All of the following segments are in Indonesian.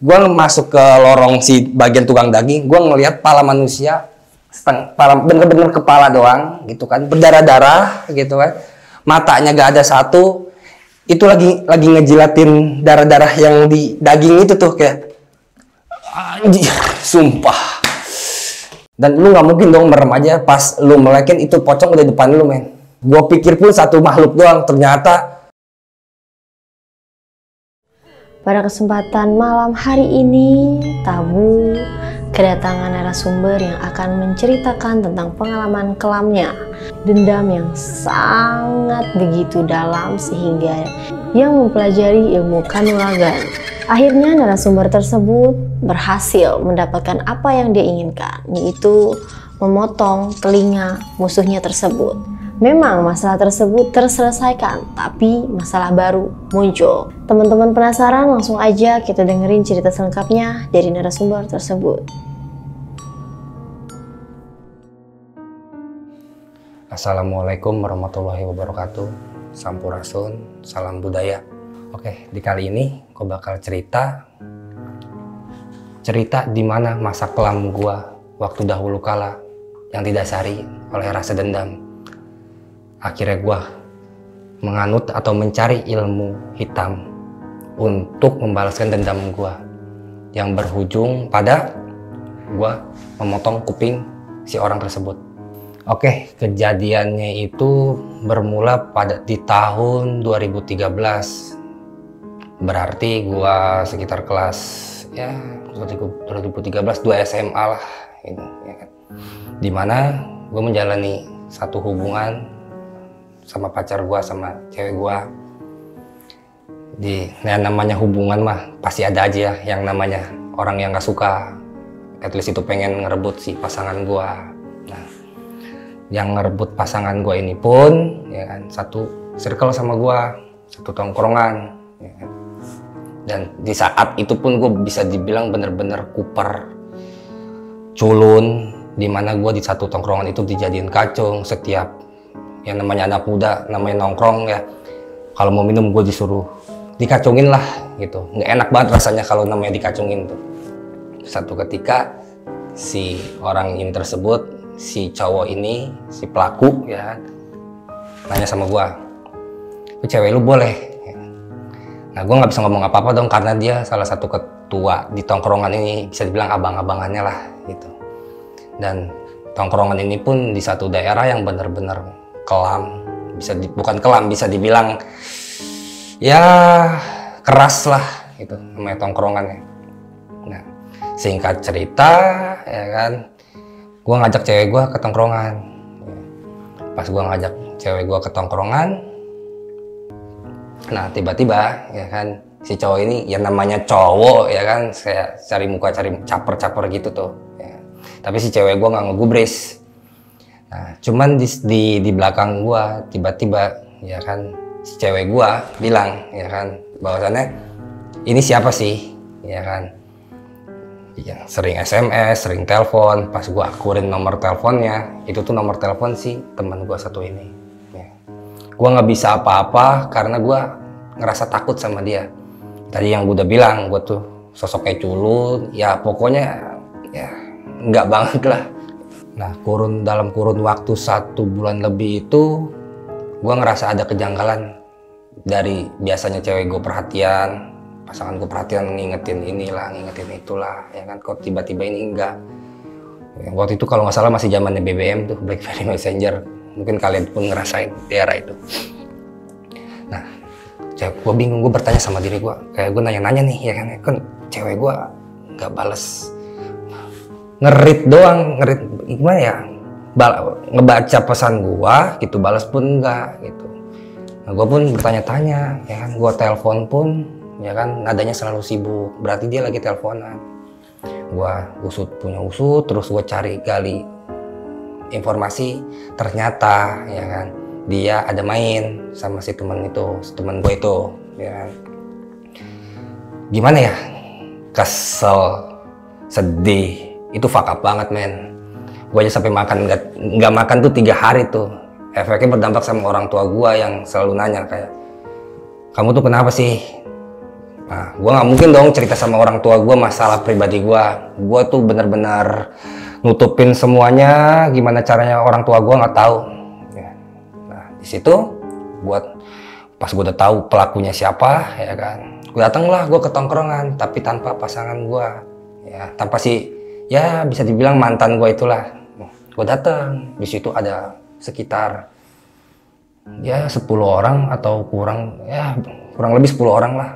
gue masuk ke lorong si bagian tukang daging, gue ngelihat pala manusia, bener-bener kepala doang gitu kan, berdarah-darah gitu kan, matanya gak ada satu, itu lagi ngejilatin darah-darah yang di daging itu tuh, kayak anjir, sumpah. Dan lu nggak mungkin dong merem aja pas lu melekin itu pocong udah depan lu, men. Gue pikir pun satu makhluk doang, ternyata. Pada kesempatan malam hari ini, Tabu kedatangan narasumber yang akan menceritakan tentang pengalaman kelamnya, dendam yang sangat begitu dalam sehingga yang mempelajari ilmu kanuragan. Akhirnya narasumber tersebut berhasil mendapatkan apa yang dia inginkan, yaitu memotong telinga musuhnya tersebut. Memang masalah tersebut terselesaikan, tapi masalah baru muncul. Teman-teman penasaran? Langsung aja kita dengerin cerita selengkapnya dari narasumber tersebut. Assalamualaikum warahmatullahi wabarakatuh. Sampurasun, salam budaya. Oke, di kali ini gue bakal cerita di mana masa kelam gue waktu dahulu kala yang didasari oleh rasa dendam. Akhirnya gue menganut atau mencari ilmu hitam untuk membalaskan dendam gue yang berujung pada gue memotong kuping si orang tersebut. Oke, kejadiannya itu bermula di tahun 2013. Berarti gue sekitar kelas 2013 2 SMA lah gitu, ya kan. Dimana gue menjalani satu hubungan sama pacar gua, sama cewek gua. Namanya hubungan mah pasti ada aja yang namanya orang yang gak suka, at least itu pengen ngerebut si pasangan gua. Nah, yang ngerebut pasangan gua ini pun ya kan satu circle sama gua, satu tongkrongan ya kan. Dan di saat itu pun gua bisa dibilang bener-bener kuper culun, dimana gua di satu tongkrongan itu dijadiin kacung. Setiap yang namanya anak muda, namanya nongkrong ya, kalau mau minum gue disuruh dikacungin lah gitu. Nggak enak banget rasanya kalau namanya dikacungin tuh. Satu ketika si orang ini tersebut, si cowok ini, si pelaku ya, nanya sama gue, cewek lu boleh? Nah, gue nggak bisa ngomong apa-apa dong karena dia salah satu ketua di tongkrongan ini, bisa dibilang abang-abangannya lah gitu. Dan tongkrongan ini pun di satu daerah yang bener-bener kelam, bukan kelam, bisa dibilang ya keras lah gitu namanya tongkrongannya. Nah, singkat cerita ya kan, gue ngajak cewek gue ke tongkrongan. Pas gue ngajak cewek gue ke tongkrongan, nah tiba-tiba ya kan si cowok ini, yang namanya cowok ya kan, saya cari muka, cari caper-caper gitu tuh ya. Tapi si cewek gue nggak ngegubris. Nah, cuman di belakang gua tiba-tiba ya kan si cewek gua bilang ya kan bahwasannya ini siapa sih ya kan, yang sering SMS, sering telepon. Pas gua akurin nomor teleponnya, itu tuh nomor telepon si teman gua satu ini ya. Gua nggak bisa apa-apa karena gua ngerasa takut sama dia. Tadi yang gua udah bilang, gua tuh sosoknya culun ya, pokoknya ya nggak banget lah. Nah, dalam kurun waktu 1 bulan lebih itu gue ngerasa ada kejanggalan. Dari biasanya cewek gue perhatian, pasangan gue perhatian, ngingetin inilah, ngingetin itulah ya kan, kok tiba-tiba ini enggak. Waktu itu kalau nggak salah masih zamannya BBM tuh, BlackBerry Messenger, mungkin kalian pun ngerasain di era itu. Nah, gue bingung, gue bertanya sama diri gue, kayak gue nanya-nanya nih ya kan cewek gue nggak bales, ngerit doang, ngerit gimana ya, ngebaca pesan gua gitu, balas pun enggak gitu. Nah, gua pun bertanya-tanya ya kan, gua telepon pun ya kan nadanya selalu sibuk, berarti dia lagi teleponan. Gua punya usut, terus gua gali informasi, ternyata ya kan dia ada main sama si teman gua itu ya kan. Gimana ya, kesel, sedih, itu fuck up banget, men. Gue aja sampai nggak makan tuh 3 hari tuh. Efeknya berdampak sama orang tua gue yang selalu nanya kayak, kamu tuh kenapa sih? Nah, gue nggak mungkin dong cerita sama orang tua gue masalah pribadi gue. Gue tuh bener-bener nutupin semuanya. Gimana caranya orang tua gue nggak tahu. Ya. Nah, di situ pas gue udah tahu pelakunya siapa, ya kan, gue dateng lah gue ke tongkrongan, tapi tanpa pasangan gue, ya, tanpa ya bisa dibilang mantan gue itulah. Gue datang, di situ ada sekitar ya 10 orang atau kurang lebih 10 orang lah.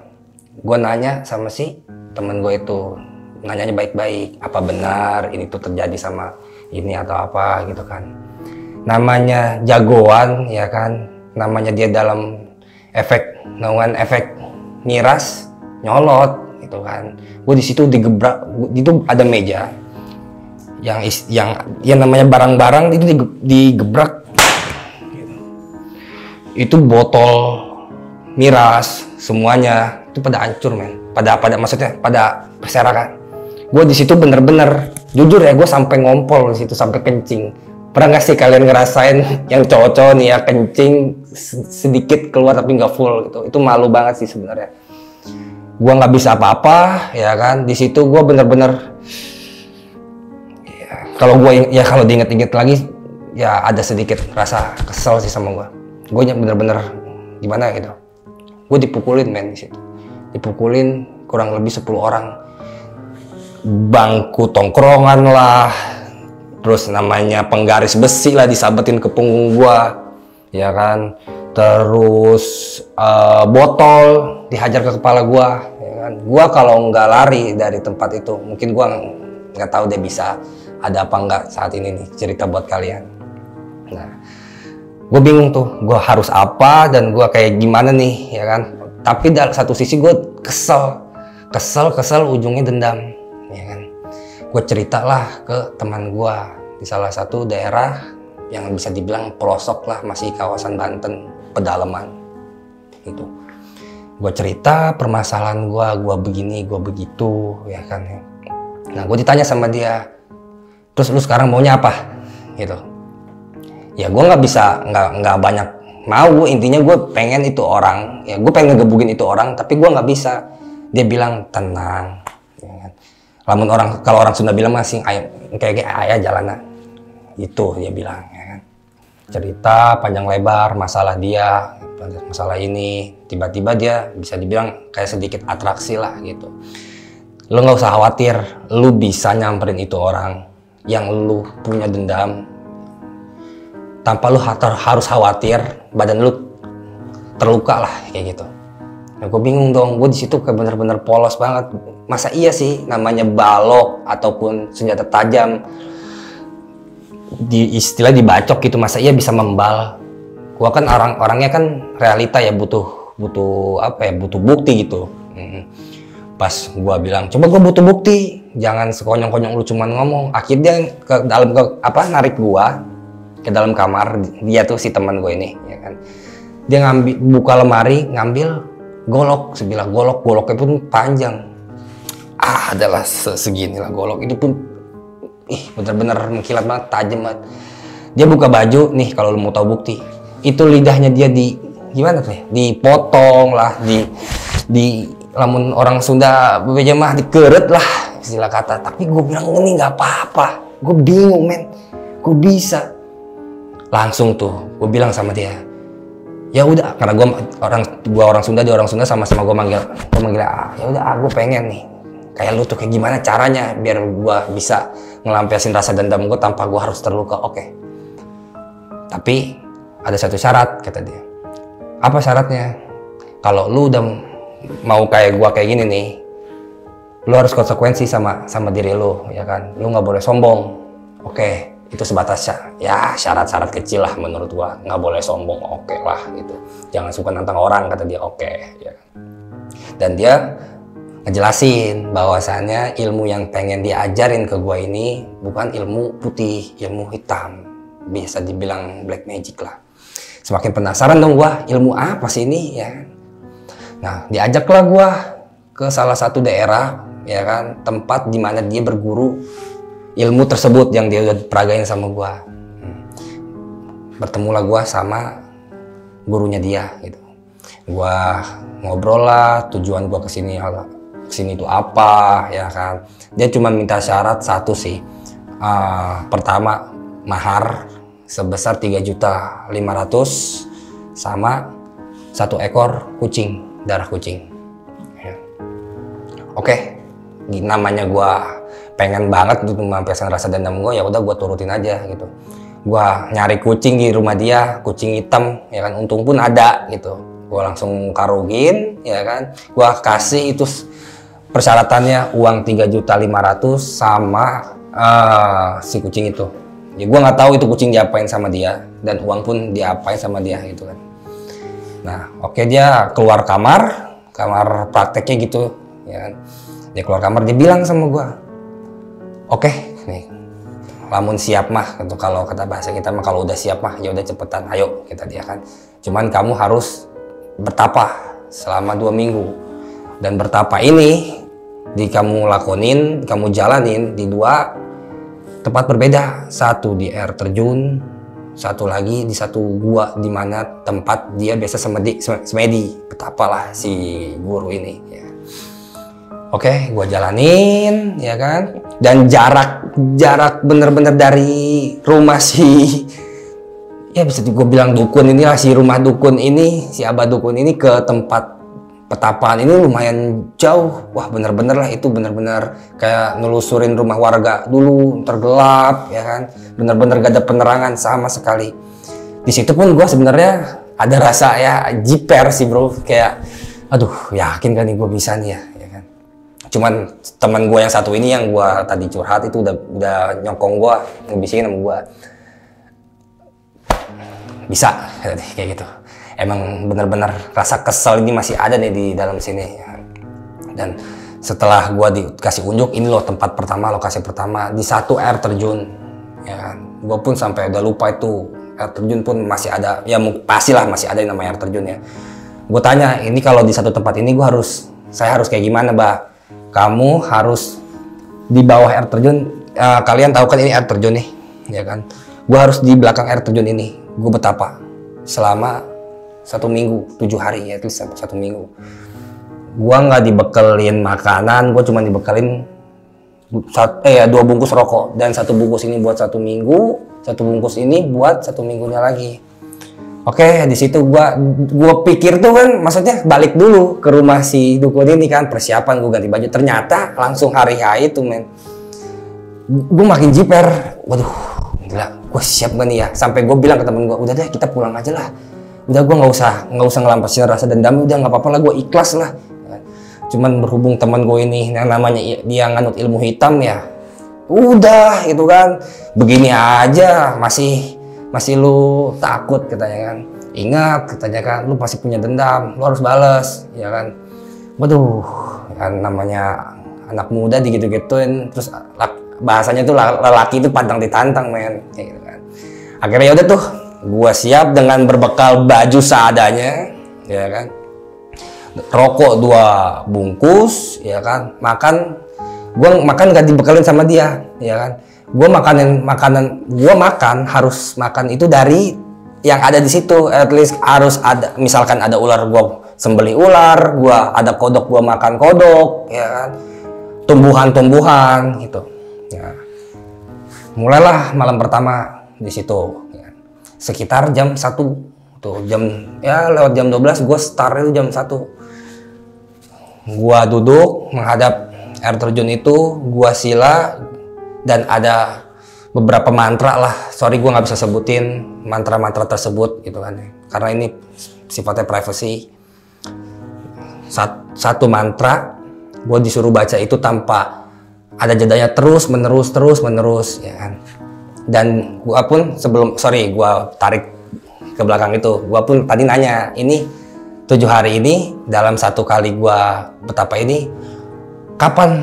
Gue nanya sama si temen gue itu, nanyanya baik-baik, apa benar ini tuh terjadi sama ini atau apa gitu kan. Namanya jagoan, ya kan, namanya dia dalam efek miras, nyolot gitu kan. Gue di situ digebrak, itu ada meja yang namanya barang-barang itu digebrak. Itu botol miras semuanya itu pada hancur, men. Pada maksudnya pada berserakan. Gue di situ bener-bener jujur ya, gue sampai ngompol di situ, sampai kencing. Pernah nggak sih kalian ngerasain yang cowok-cowok nih ya kencing sedikit keluar tapi nggak full gitu? Itu malu banget sih sebenarnya. Gue nggak bisa apa-apa, ya kan. Di situ gue bener-bener kalau diinget-inget lagi ya ada sedikit rasa kesel sih sama gue. Gue bener-bener gimana gitu. Gue dipukulin, men, di situ. Dipukulin kurang lebih 10 orang. Bangku tongkrongan lah. Terus namanya penggaris besi lah disabetin ke punggung gue. Ya kan. Terus botol dihajar ke kepala gue. Ya kan. Gue kalau nggak lari dari tempat itu, mungkin gue nggak tahu dia bisa ada apa nggak saat ini nih cerita buat kalian. Nah, gue bingung tuh, gue harus apa dan gue kayak gimana nih, ya kan. Tapi dari satu sisi gue kesel ujungnya dendam, ya kan. Gue ceritalah ke teman gue di salah satu daerah yang bisa dibilang pelosok lah, masih kawasan Banten pedalaman gitu. Gue cerita permasalahan gue begini, gue begitu, ya kan. Nah, gue ditanya sama dia, terus lu sekarang maunya apa gitu. Ya gue nggak banyak mau, intinya gue pengen itu orang, ya gue pengen ngegebugin itu orang, tapi gue nggak bisa. Dia bilang tenang, ya kan? Kalau orang Sunda bilang masih kayak ayah jalanan, itu dia bilang, ya kan. Cerita panjang lebar masalah dia, masalah ini, tiba-tiba dia bisa dibilang kayak sedikit atraksi lah gitu. Lu nggak usah khawatir, lu bisa nyamperin itu orang yang lu punya dendam. Tanpa lu harus khawatir, badan lu terluka lah kayak gitu. Nah, gue bingung dong, gue di situ kayak bener-bener polos banget. Masa iya sih namanya balok ataupun senjata tajam istilah dibacok gitu, masa iya bisa membal? Gue kan orangnya kan realita ya, butuh bukti gitu. Pas gue bilang, coba gue butuh bukti, jangan sekonyong-konyong lu cuman ngomong. Akhirnya narik gue ke dalam kamar, dia tuh si teman gue ini, ya kan. Dia buka lemari, ngambil golok, sebilah goloknya pun panjang. Adalah segini lah golok, itu pun bener-bener mengkilat banget, tajam banget. Dia buka baju, nih kalau lu mau tahu bukti, itu lidahnya dia gimana tuh ya, dipotong lah, di lamun orang Sunda bebeja mah dikeret lah istilah kata. Tapi gue bilang ini nggak apa-apa, gue bingung, men, gue bisa. Langsung tuh gue bilang sama dia, ya udah, karena gue orang Sunda, dia orang Sunda, sama-sama gue manggil ya udah, gue pengen nih kayak lu tuh, kayak gimana caranya biar gue bisa ngelampiasin rasa dendam gue tanpa gue harus terluka. Oke, tapi ada satu syarat, kata dia. Apa syaratnya? Kalau lu udah mau kayak gue kayak gini nih, lu harus konsekuensi sama diri lu, ya kan. Lu nggak boleh sombong. Oke, itu sebatas ya syarat-syarat kecil lah menurut gua. Nggak boleh sombong, oke lah gitu. Jangan suka nantang orang, kata dia. Oke, ya. Dan dia ngejelasin bahwasannya ilmu yang pengen diajarin ke gua ini bukan ilmu putih, ilmu hitam, bisa dibilang black magic lah. Semakin penasaran dong gua, ilmu apa sih ini, ya. Nah, diajaklah gua ke salah satu daerah, ya kan, tempat dimana dia berguru ilmu tersebut yang dia udah peragain sama gua. Bertemulah gua sama gurunya dia gitu. Gua ngobrol lah, tujuan gua kesini itu apa, ya kan. Dia cuma minta syarat satu sih. Pertama, mahar sebesar 3.500.000 sama 1 ekor kucing, darah kucing. Ya. Oke, namanya gua pengen banget untuk melampiaskan rasa dendam gua, ya udah gua turutin aja gitu. Gua nyari kucing di rumah dia, kucing hitam, ya kan. Untung pun ada gitu. Gua langsung karugin, ya kan. Gua kasih itu persyaratannya uang 3.500.000 sama si kucing itu. Ya gua nggak tahu itu kucing diapain sama dia dan uang pun diapain sama dia gitu kan. Nah, oke, dia keluar kamar prakteknya gitu, ya kan. Dia keluar kamar, dia bilang sama gua, "Oke, nih, lamun siap mah," gitu. Kalau kata bahasa kita mah kalau udah siap mah ya udah cepetan, ayo kita dia kan. Cuman kamu harus bertapa selama 2 minggu. Dan bertapa ini kamu lakonin, kamu jalanin di 2 tempat berbeda. Satu di air terjun, satu lagi di satu gua di mana tempat dia biasa semedi. Betapa lah si guru ini, ya. Oke, gua jalanin, ya kan. Dan jarak bener-bener dari rumah ya bisa gue bilang dukun inilah, si rumah dukun ini, si abah dukun ini ke tempat petapaan ini lumayan jauh. Wah, bener-bener lah, itu bener-bener kayak nelusurin rumah warga dulu, tergelap, ya kan. Bener-bener gak ada penerangan sama sekali. Di situ pun gue sebenarnya ada rasa ya jiper sih bro, kayak aduh, yakin kan nih gue bisa nih ya kan. Cuman teman gue yang satu ini yang gue tadi curhat itu udah nyokong gue, ngebisikin sama gue, bisa kayak gitu. Emang bener-bener rasa kesel ini masih ada nih di dalam sini. Dan setelah gua dikasih unjuk, ini loh tempat pertama, lokasi pertama di satu air terjun, ya kan. Gua pun sampai udah lupa itu air terjun pun masih ada, ya pastilah masih ada yang namanya air terjun ya. Gua tanya, ini kalau di satu tempat ini saya harus kayak gimana, Mbak? Kamu harus di bawah air terjun, kalian tahu kan ini air terjun nih, ya kan. Gua harus di belakang air terjun ini. Gua betapa selama 1 minggu, 7 hari ya, itu 1 minggu. Gua nggak dibekelin makanan, gua cuma dibekelin 2 bungkus rokok, dan 1 bungkus ini buat 1 minggu, 1 bungkus ini buat 1 minggunya lagi. Oke, di situ gua pikir tuh kan, maksudnya balik dulu ke rumah si dukun ini kan, persiapan gua ganti baju. Ternyata langsung hari H itu men, gua makin jiper. Waduh, gila, gua siap gak nih ya? Sampai gua bilang ke temen gua, udah deh kita pulang aja lah. Udah gue nggak usah ngelampasin rasa dendam, udah nggak apa-apa lah, gue ikhlas lah. Cuman berhubung teman gue ini yang namanya dia nganut ilmu hitam ya, udah itu kan begini aja masih lu takut katanya kan. Ingat katanya kan, lu pasti punya dendam, lu harus balas, ya kan. Waduh, kan namanya anak muda digitu-gituin, terus bahasanya tuh lelaki itu pantang ditantang men, kayak gitu kan. Akhirnya ya udah tuh, gua siap dengan berbekal baju seadanya, ya kan. Rokok 2 bungkus, ya kan. Gua makan gak dibekalin sama dia, ya kan. Gua makan harus makan itu dari yang ada di situ. At least harus ada, misalkan ada ular, gua sembelih ular, gua ada kodok, gua makan kodok, ya kan. Tumbuhan-tumbuhan gitu. Ya. Mulailah malam pertama di situ. Sekitar jam 1 tuh, lewat jam 12 gue start itu jam 1. Gue duduk menghadap air terjun itu, gue sila, dan ada beberapa mantra lah. Sorry gue nggak bisa sebutin mantra-mantra tersebut gitu kan, karena ini sifatnya privacy. Satu mantra gue disuruh baca itu tanpa ada jedanya, terus menerus ya kan. Dan gua pun gua tarik ke belakang itu, gua pun tadi nanya, ini 7 hari ini dalam 1 kali gua betapa ini, kapan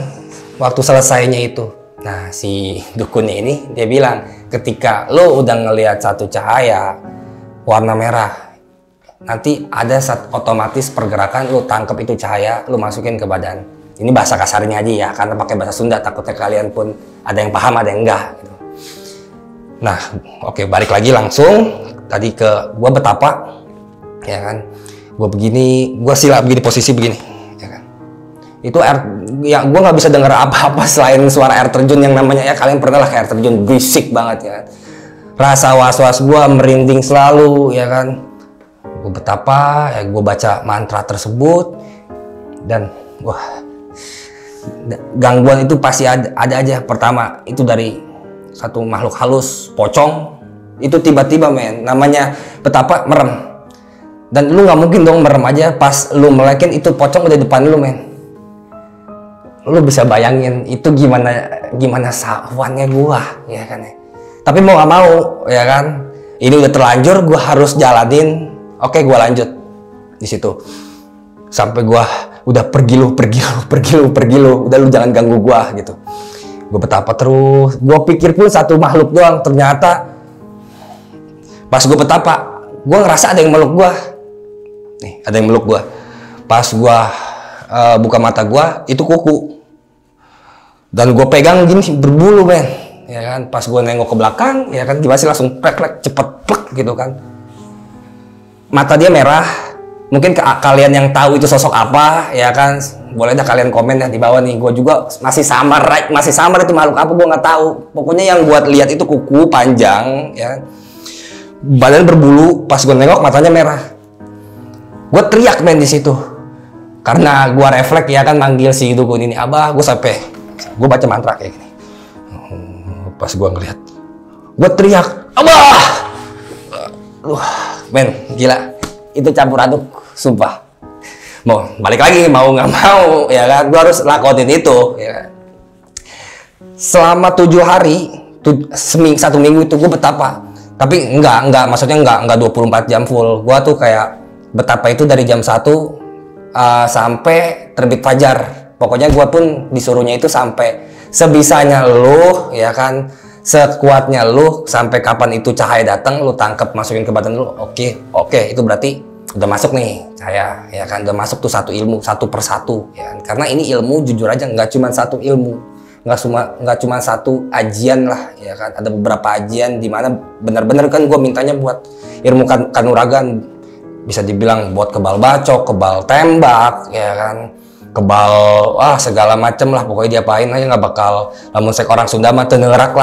waktu selesainya itu? Nah, si dukunnya ini dia bilang, ketika lo udah ngelihat satu cahaya warna merah, nanti ada otomatis pergerakan, lo tangkap itu cahaya, lo masukin ke badan. Ini bahasa kasarnya aja ya, karena pakai bahasa Sunda, takutnya kalian pun ada yang paham ada yang enggak gitu. Nah, oke, balik lagi langsung tadi ke gua betapa, ya kan. Gue begini, gue sila begini, posisi begini, ya kan. Itu air, ya gue nggak bisa dengar apa-apa selain suara air terjun yang namanya, ya kalian pernah lah air terjun, berisik banget ya kan. Rasa was-was gue merinding selalu, ya kan. Gue betapa, ya gue baca mantra tersebut, dan wah, gangguan itu pasti ada aja. Pertama itu dari satu makhluk halus, pocong, itu tiba-tiba men, namanya betapa merem. Dan lu nggak mungkin dong merem aja pas lu melekin itu pocong udah depan lu men. Lu bisa bayangin itu gimana sawannya gua, ya kan. Tapi mau nggak mau, ya kan. Ini udah terlanjur, gua harus jalanin. Oke, gua lanjut di situ. Sampai gua udah pergi lu. Udah lu jangan ganggu gua gitu. Gua betapa terus. Gua pikir pun satu makhluk doang, ternyata pas gua betapa, gua ngerasa ada yang meluk gua. Nih, ada yang meluk gua. Pas gua buka mata gua, itu kuku. Dan gua pegang gini berbulu men, ya kan. Pas gua nengok ke belakang, ya kan, gimana sih langsung plek cepet plek gitu kan. Mata dia merah. Mungkin kalian yang tahu itu sosok apa, ya kan, boleh dah kalian komen ya di bawah nih. Gua juga masih samar itu makhluk apa gua nggak tahu. Pokoknya yang buat lihat itu kuku panjang, ya. Badan berbulu. Pas gua nengok matanya merah. Gue teriak men di situ, karena gue refleks ya kan manggil si dukun ini, abah. Gue baca mantra kayak gini. Pas gue ngeliat, gue teriak, abah. Men, gila, itu campur aduk, sumpah. Mau balik lagi, mau nggak mau, ya kan, gue harus lakonin itu. Ya. Selama 7 hari, 1 minggu itu gue betapa. Tapi enggak, maksudnya enggak 24 jam full. Gue tuh kayak betapa itu dari jam 1 sampai terbit fajar. Pokoknya gue pun disuruhnya itu sampai sebisanya lu, ya kan, sekuatnya lu, sampai kapan itu cahaya datang lu tangkap masukin ke badan lu. Oke, itu berarti udah masuk nih cahaya, ya kan, udah masuk tuh satu ilmu satu persatu, ya kan? Karena ini ilmu jujur aja nggak cuma satu ilmu, nggak cuma satu ajian lah, ya kan. Ada beberapa ajian di mana benar-benar kan gue mintanya buat ilmu kanuragan. Bisa dibilang buat kebal bacok, kebal tembak, ya kan, kebal segala macem lah. Pokoknya diapain aja nggak bakal, lamun sek orang Sunda mah tenerak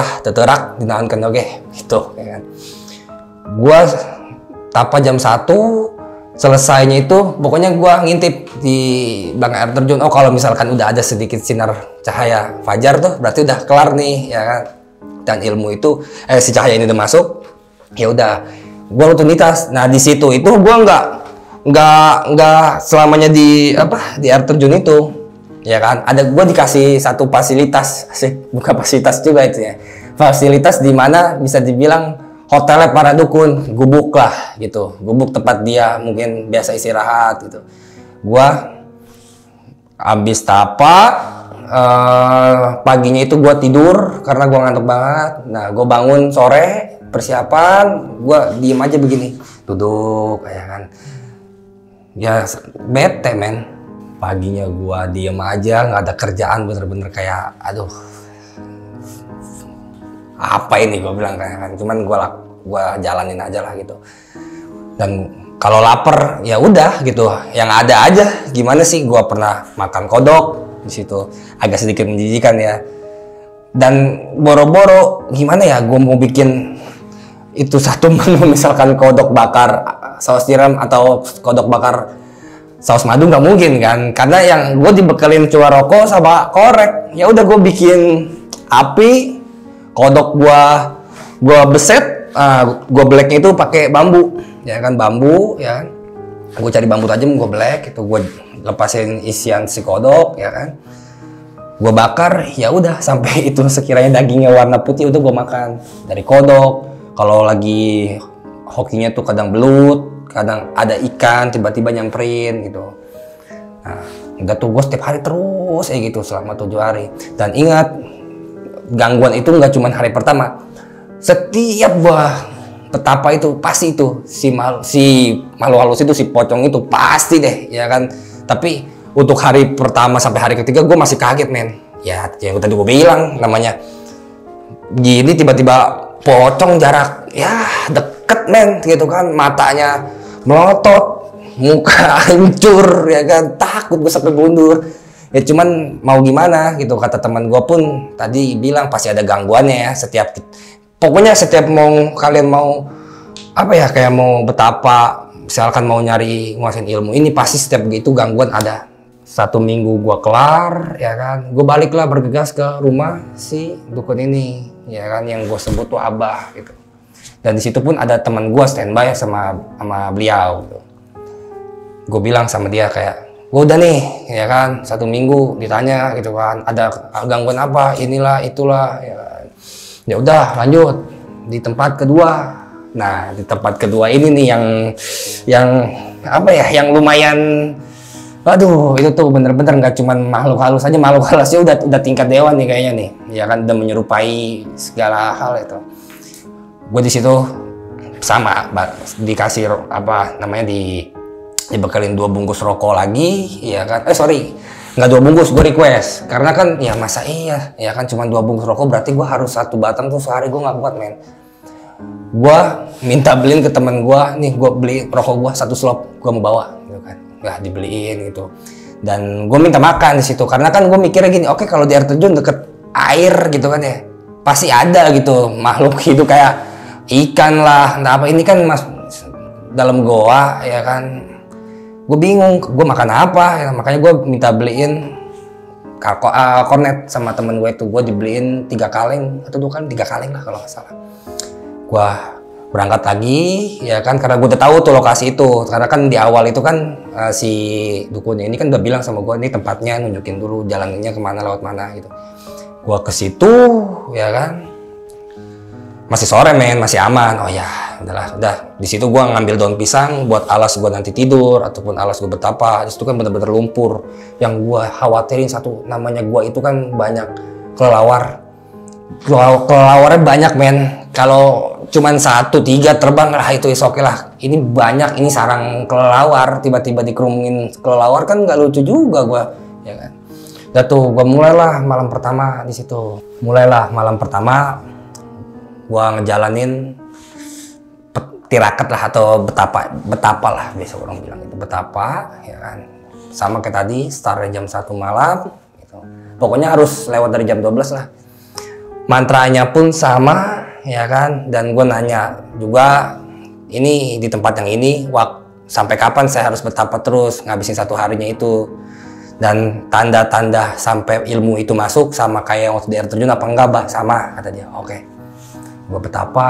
dinahankan oke gitu, ya kan. Gua tapa jam 1, selesainya itu pokoknya gua ngintip di belakang air terjun. Oh, kalau misalkan udah ada sedikit sinar cahaya fajar tuh berarti udah kelar nih, ya kan. Dan ilmu itu si cahaya ini udah masuk, ya udah gue rutinitas. Nah di situ itu gue nggak selamanya di air terjun itu, ya kan. Ada gue dikasih satu fasilitas, bukan fasilitas juga itu ya, fasilitas di mana bisa dibilang hotelnya para dukun, gubuk lah gitu, gubuk tempat dia mungkin biasa istirahat gitu. Gue abis tapa paginya itu gue tidur karena gue ngantuk banget. Nah gue bangun sore, persiapan, gue diem aja begini, duduk kayak kan, ya bete men. Paginya gue diem aja, nggak ada kerjaan, bener-bener kayak aduh apa ini, gue bilang kayak kan. Cuman gue jalanin aja lah gitu. Dan kalau lapar ya udah gitu, yang ada aja. Gimana sih, gue pernah makan kodok di situ, agak sedikit menjijikan ya. Dan boro-boro gimana ya, gue mau bikin itu satu menu, misalkan kodok bakar saus tiram atau kodok bakar saus madu, nggak mungkin kan, karena yang gue dibekelin cua rokok sama korek. Ya udah gue bikin api, kodok gue beset, gue blacknya itu pakai bambu, ya kan, bambu, ya kan. Gue cari bambu tajam, gue black itu, gue lepasin isian si kodok, ya kan. Gue bakar, ya udah sampai itu sekiranya dagingnya warna putih, udah gue makan dari kodok. Kalau lagi hokinya tuh kadang belut, kadang ada ikan tiba-tiba nyamperin gitu. Nah, udah tuh gue setiap hari terus kayak gitu selama 7 hari. Dan ingat, gangguan itu nggak cuma hari pertama. Setiap gua betapa itu pasti itu si malu halus itu, si pocong itu pasti deh, ya kan. Tapi untuk hari pertama sampai hari ketiga gue masih kaget men. Ya yang tadi gue bilang, namanya gini tiba-tiba pocong jarak ya deket men gitu kan, matanya melotot, muka hancur ya kan, takut gue sampai mundur. Ya cuman mau gimana gitu, kata teman gue pun tadi bilang pasti ada gangguannya ya pokoknya setiap kalian mau apa ya, kayak mau betapa misalkan mau nyari nguasain ilmu ini pasti setiap begitu gangguan ada. 1 minggu gue kelar ya kan, gue baliklah bergegas ke rumah si dukun ini ya kan, yang gue sebut tuh Abah gitu. Dan di situ pun ada teman gue standby sama beliau gitu. Gue bilang sama dia kayak, gue udah nih ya kan 1 minggu ditanya gitu kan, ada gangguan apa, inilah itulah ya kan. Ya udah lanjut di tempat kedua. Nah di tempat kedua ini nih yang apa ya, yang lumayan, aduh itu tuh bener-bener nggak cuman makhluk halus aja, makhluk halusnya udah tingkat dewa nih kayaknya nih ya kan, udah menyerupai segala hal itu. Gue di situ sama dikasih apa namanya, dibekalin 2 bungkus rokok lagi ya kan, nggak 2 bungkus, gue request karena kan ya masa iya ya kan cuma 2 bungkus rokok, berarti gue harus 1 batang tuh sehari, gue nggak kuat men. Gue minta beliin ke temen gue, nih gue beli rokok gue 1 slop, gue mau bawa gitu kan, nggak dibeliin gitu. Dan gue minta makan di situ karena kan gue mikirnya gini, oke, kalau di air terjun deket air gitu kan ya pasti ada gitu makhluk hidup kayak ikan lah, entah apa. Ini kan dalam goa ya kan, gue bingung gue makan apa ya, makanya gue minta beliin kornet sama temen gue itu, gue dibeliin 3 kaleng atau 2 kaleng, 3 kaleng lah kalau nggak salah. Gue berangkat lagi ya kan, karena gue udah tahu tuh lokasi itu, karena kan di awal itu kan si dukunnya ini kan udah bilang sama gue, ini tempatnya, nunjukin dulu jalannya kemana, lewat mana gitu. Gue ke situ ya kan, masih sore men, masih aman. Oh ya udah di situ gue ngambil daun pisang buat alas gue nanti tidur ataupun alas gue betapa. Di situ kan bener-bener lumpur. Yang gue khawatirin satu, namanya gue itu kan banyak kelelawarnya banyak men. Kalau cuman 1-3 terbang lah itu is oke lah. Ini banyak, ini sarang kelelawar, tiba-tiba dikerumungin kelelawar kan nggak lucu juga gue ya kan. Udah tuh gue mulailah malam pertama di situ. Gua ngejalanin tirakat lah atau betapa lah biasa orang bilang itu, betapa ya kan, sama kayak tadi startnya jam 1 malam gitu. Pokoknya harus lewat dari jam 12 lah. Mantranya pun sama ya kan, dan gue nanya juga ini di tempat yang ini sampai kapan saya harus betapa terus ngabisin 1 harinya itu, dan tanda-tanda sampai ilmu itu masuk sama kayak waktu di air terjun apa enggak bah, sama kata dia. Oke. Gue betapa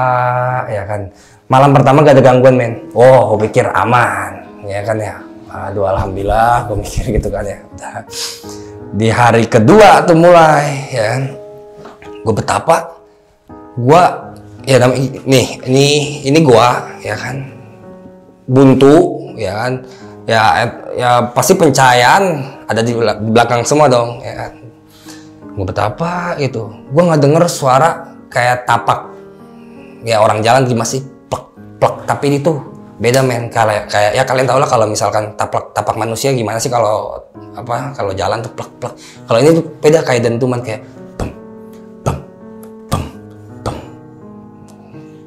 ya kan, malam pertama gak ada gangguan men. Oh gue pikir aman ya kan ya, aduh alhamdulillah gue mikir gitu kan ya. Udah. Di hari kedua tuh mulai ya kan, gue betapa, gue ya nih ini gue ya kan buntu ya kan, ya pasti pencahayaan ada di belakang semua dong ya kan. Gue betapa itu, gue nggak denger suara kayak tapak ya orang jalan masih plek, tapi itu beda men, kayak ya kalian tau lah kalau misalkan tapak manusia gimana sih kalau jalan tuh plek. Kalau ini tuh beda, kayak dentuman kayak pem.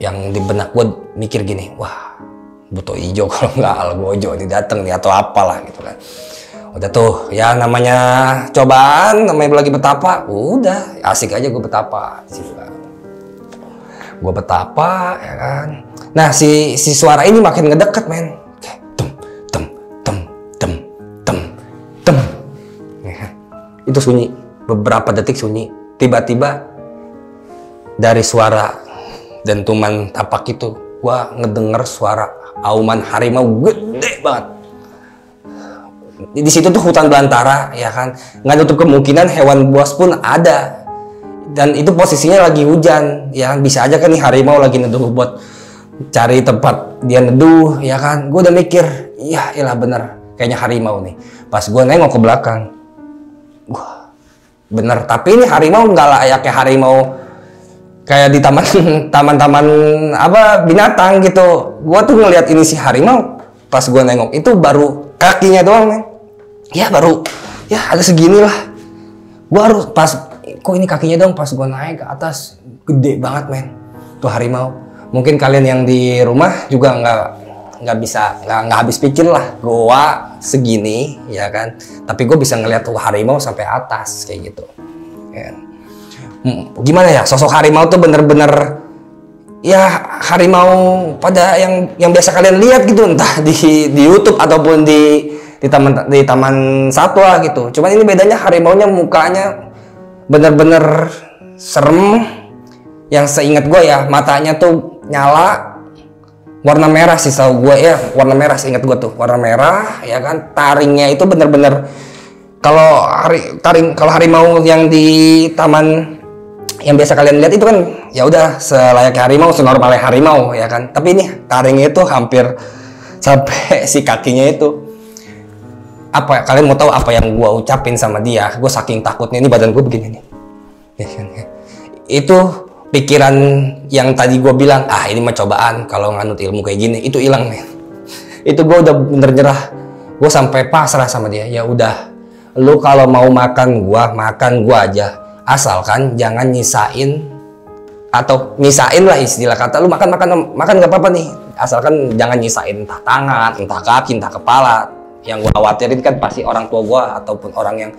Yang di benak gue mikir gini, wah buto ijo kalau nggak algojo ini dateng nih atau apalah gitu kan. Udah tuh ya namanya cobaan, namanya lagi betapa, udah asik aja gue betapa di situ kan. Gue betapa ya kan. Nah si suara ini makin ngedeket men, kayak tem ya kan? Itu sunyi beberapa detik sunyi, tiba-tiba dari suara dentuman tapak itu gue ngedenger suara auman harimau gede banget. Di situ tuh hutan belantara ya kan, nggak nutup kemungkinan hewan buas pun ada. Dan itu posisinya lagi hujan, ya kan, bisa aja kan nih harimau lagi neduh buat cari tempat dia neduh, ya kan. Gue udah mikir, iya bener, kayaknya harimau nih. Pas gue nengok ke belakang, wah bener. Tapi ini harimau nggak layak kayak harimau kayak di taman-taman apa binatang gitu. Gue tuh ngeliat ini si harimau, pas gue nengok itu baru kakinya doang men. Ya baru, ya ada segini lah. Gue harus pas kok ini kakinya dong, pas gue naik ke atas gede banget men tuh harimau. Mungkin kalian yang di rumah juga nggak habis pikir lah gua segini ya kan, tapi gue bisa ngeliat tuh harimau sampai atas kayak gitu ya. Gimana ya, sosok harimau tuh bener-bener ya harimau pada yang biasa kalian lihat gitu, entah di YouTube ataupun di taman satwa gitu. Cuman ini bedanya harimaunya mukanya bener-bener serem. Yang seingat gue ya, matanya tuh nyala, warna merah sih tahu gue ya, warna merah seingat gue tuh, warna merah ya kan. Taringnya itu bener-bener kalau harimau yang di taman yang biasa kalian lihat itu kan ya udah selayaknya harimau, senormalnya harimau ya kan. Tapi ini taringnya itu hampir sampai si kakinya itu. Apa kalian mau tahu apa yang gua ucapin sama dia? Gue saking takutnya, ini badan gue begini nih. Ya kan? Itu pikiran yang tadi gue bilang, ini mah cobaan kalau nganut ilmu kayak gini, itu hilang nih. Itu gue udah bener nyerah. Gue sampai pasrah sama dia. Ya udah, lu kalau mau makan gua aja. Asalkan jangan nyisain, atau nyisain lah istilah kata, lu makan nggak apa-apa nih, asalkan jangan nyisain entah tangan, entah kaki, entah kepala. Yang gue khawatirin kan pasti orang tua gue ataupun orang yang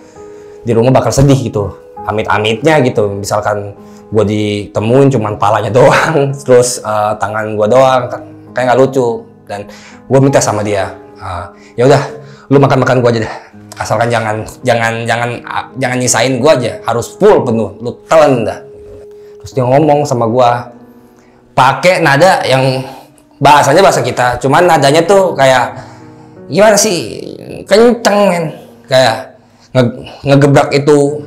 di rumah bakal sedih gitu, amit-amitnya gitu, misalkan gue ditemuin cuman palanya doang terus tangan gue doang, kan kayak nggak lucu. Dan gue minta sama dia, ya udah lu makan gue aja deh, asalkan jangan nyisain gue aja, harus full penuh, lu telan dah. Terus dia ngomong sama gue pakai nada yang bahasanya bahasa kita, cuman nadanya tuh kayak gimana sih, kenceng men, kayak ngegebrak itu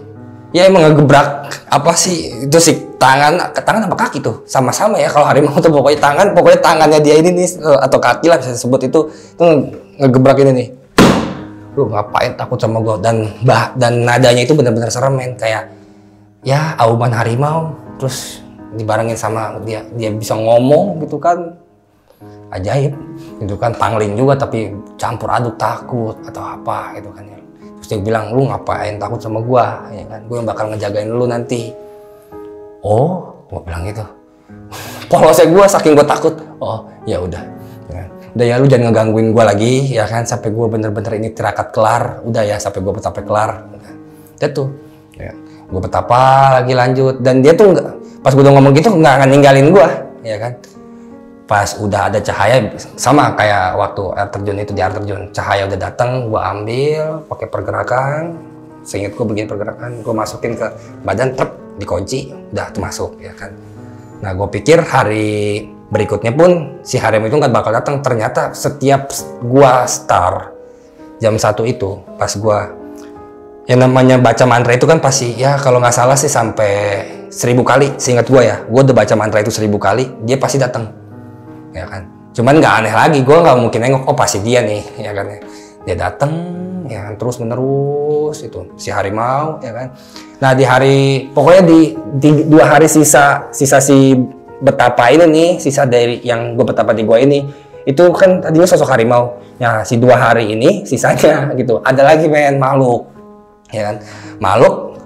ya, emang ngegebrak apa sih itu sih, tangan apa kaki tuh sama-sama ya, kalau harimau tuh pokoknya tangannya dia ini nih, atau kaki lah bisa disebut, itu ngegebrak ini nih. Lu ngapain takut sama gue? Dan nadanya itu benar-benar serem men, kayak ya auman harimau terus dibarengin sama dia bisa ngomong gitu kan, ajaib gitu kan, pangling juga tapi campur aduk takut atau apa gitu kan ya. Terus dia bilang, lu ngapain takut sama gue ya kan, gue yang bakal ngejagain lu nanti. Oh, gue bilang gitu. Polosnya gue saking gue takut. Oh ya udah udah ya, lu jangan ngegangguin gue lagi ya kan, sampai gue bener-bener ini tirakat kelar. Udah ya, sampai gue betapa kelar. Dia tuh ya, gue betapa lagi lanjut. Dan dia tuh nggak, pas gue udah ngomong gitu nggak ninggalin gue ya kan. Pas udah ada cahaya, sama kayak waktu air terjun itu, di air terjun cahaya udah datang, gue ambil pakai pergerakan, seingat gue begini pergerakan, gue masukin ke badan, dikunci, udah tuh masuk ya kan. Nah gue pikir hari berikutnya pun si harimau itu nggak bakal datang. Ternyata setiap gua start jam 1 itu, pas gua yang namanya baca mantra itu kan pasti ya, kalau nggak salah sih sampai 1000 kali, seingat gua ya, gua udah baca mantra itu 1000 kali, dia pasti datang ya kan. Cuman nggak aneh lagi, gua nggak mungkin nengok, oh pasti dia nih ya kan, dia datang ya kan, terus menerus itu si harimau ya kan. Nah di hari, pokoknya di 2 hari sisa si betapa ini nih, sisa dari yang gue betapa di gua ini, itu kan tadinya sosok harimau. Nah si 2 hari ini sisanya gitu, ada lagi men, makhluk ya kan, makhluk.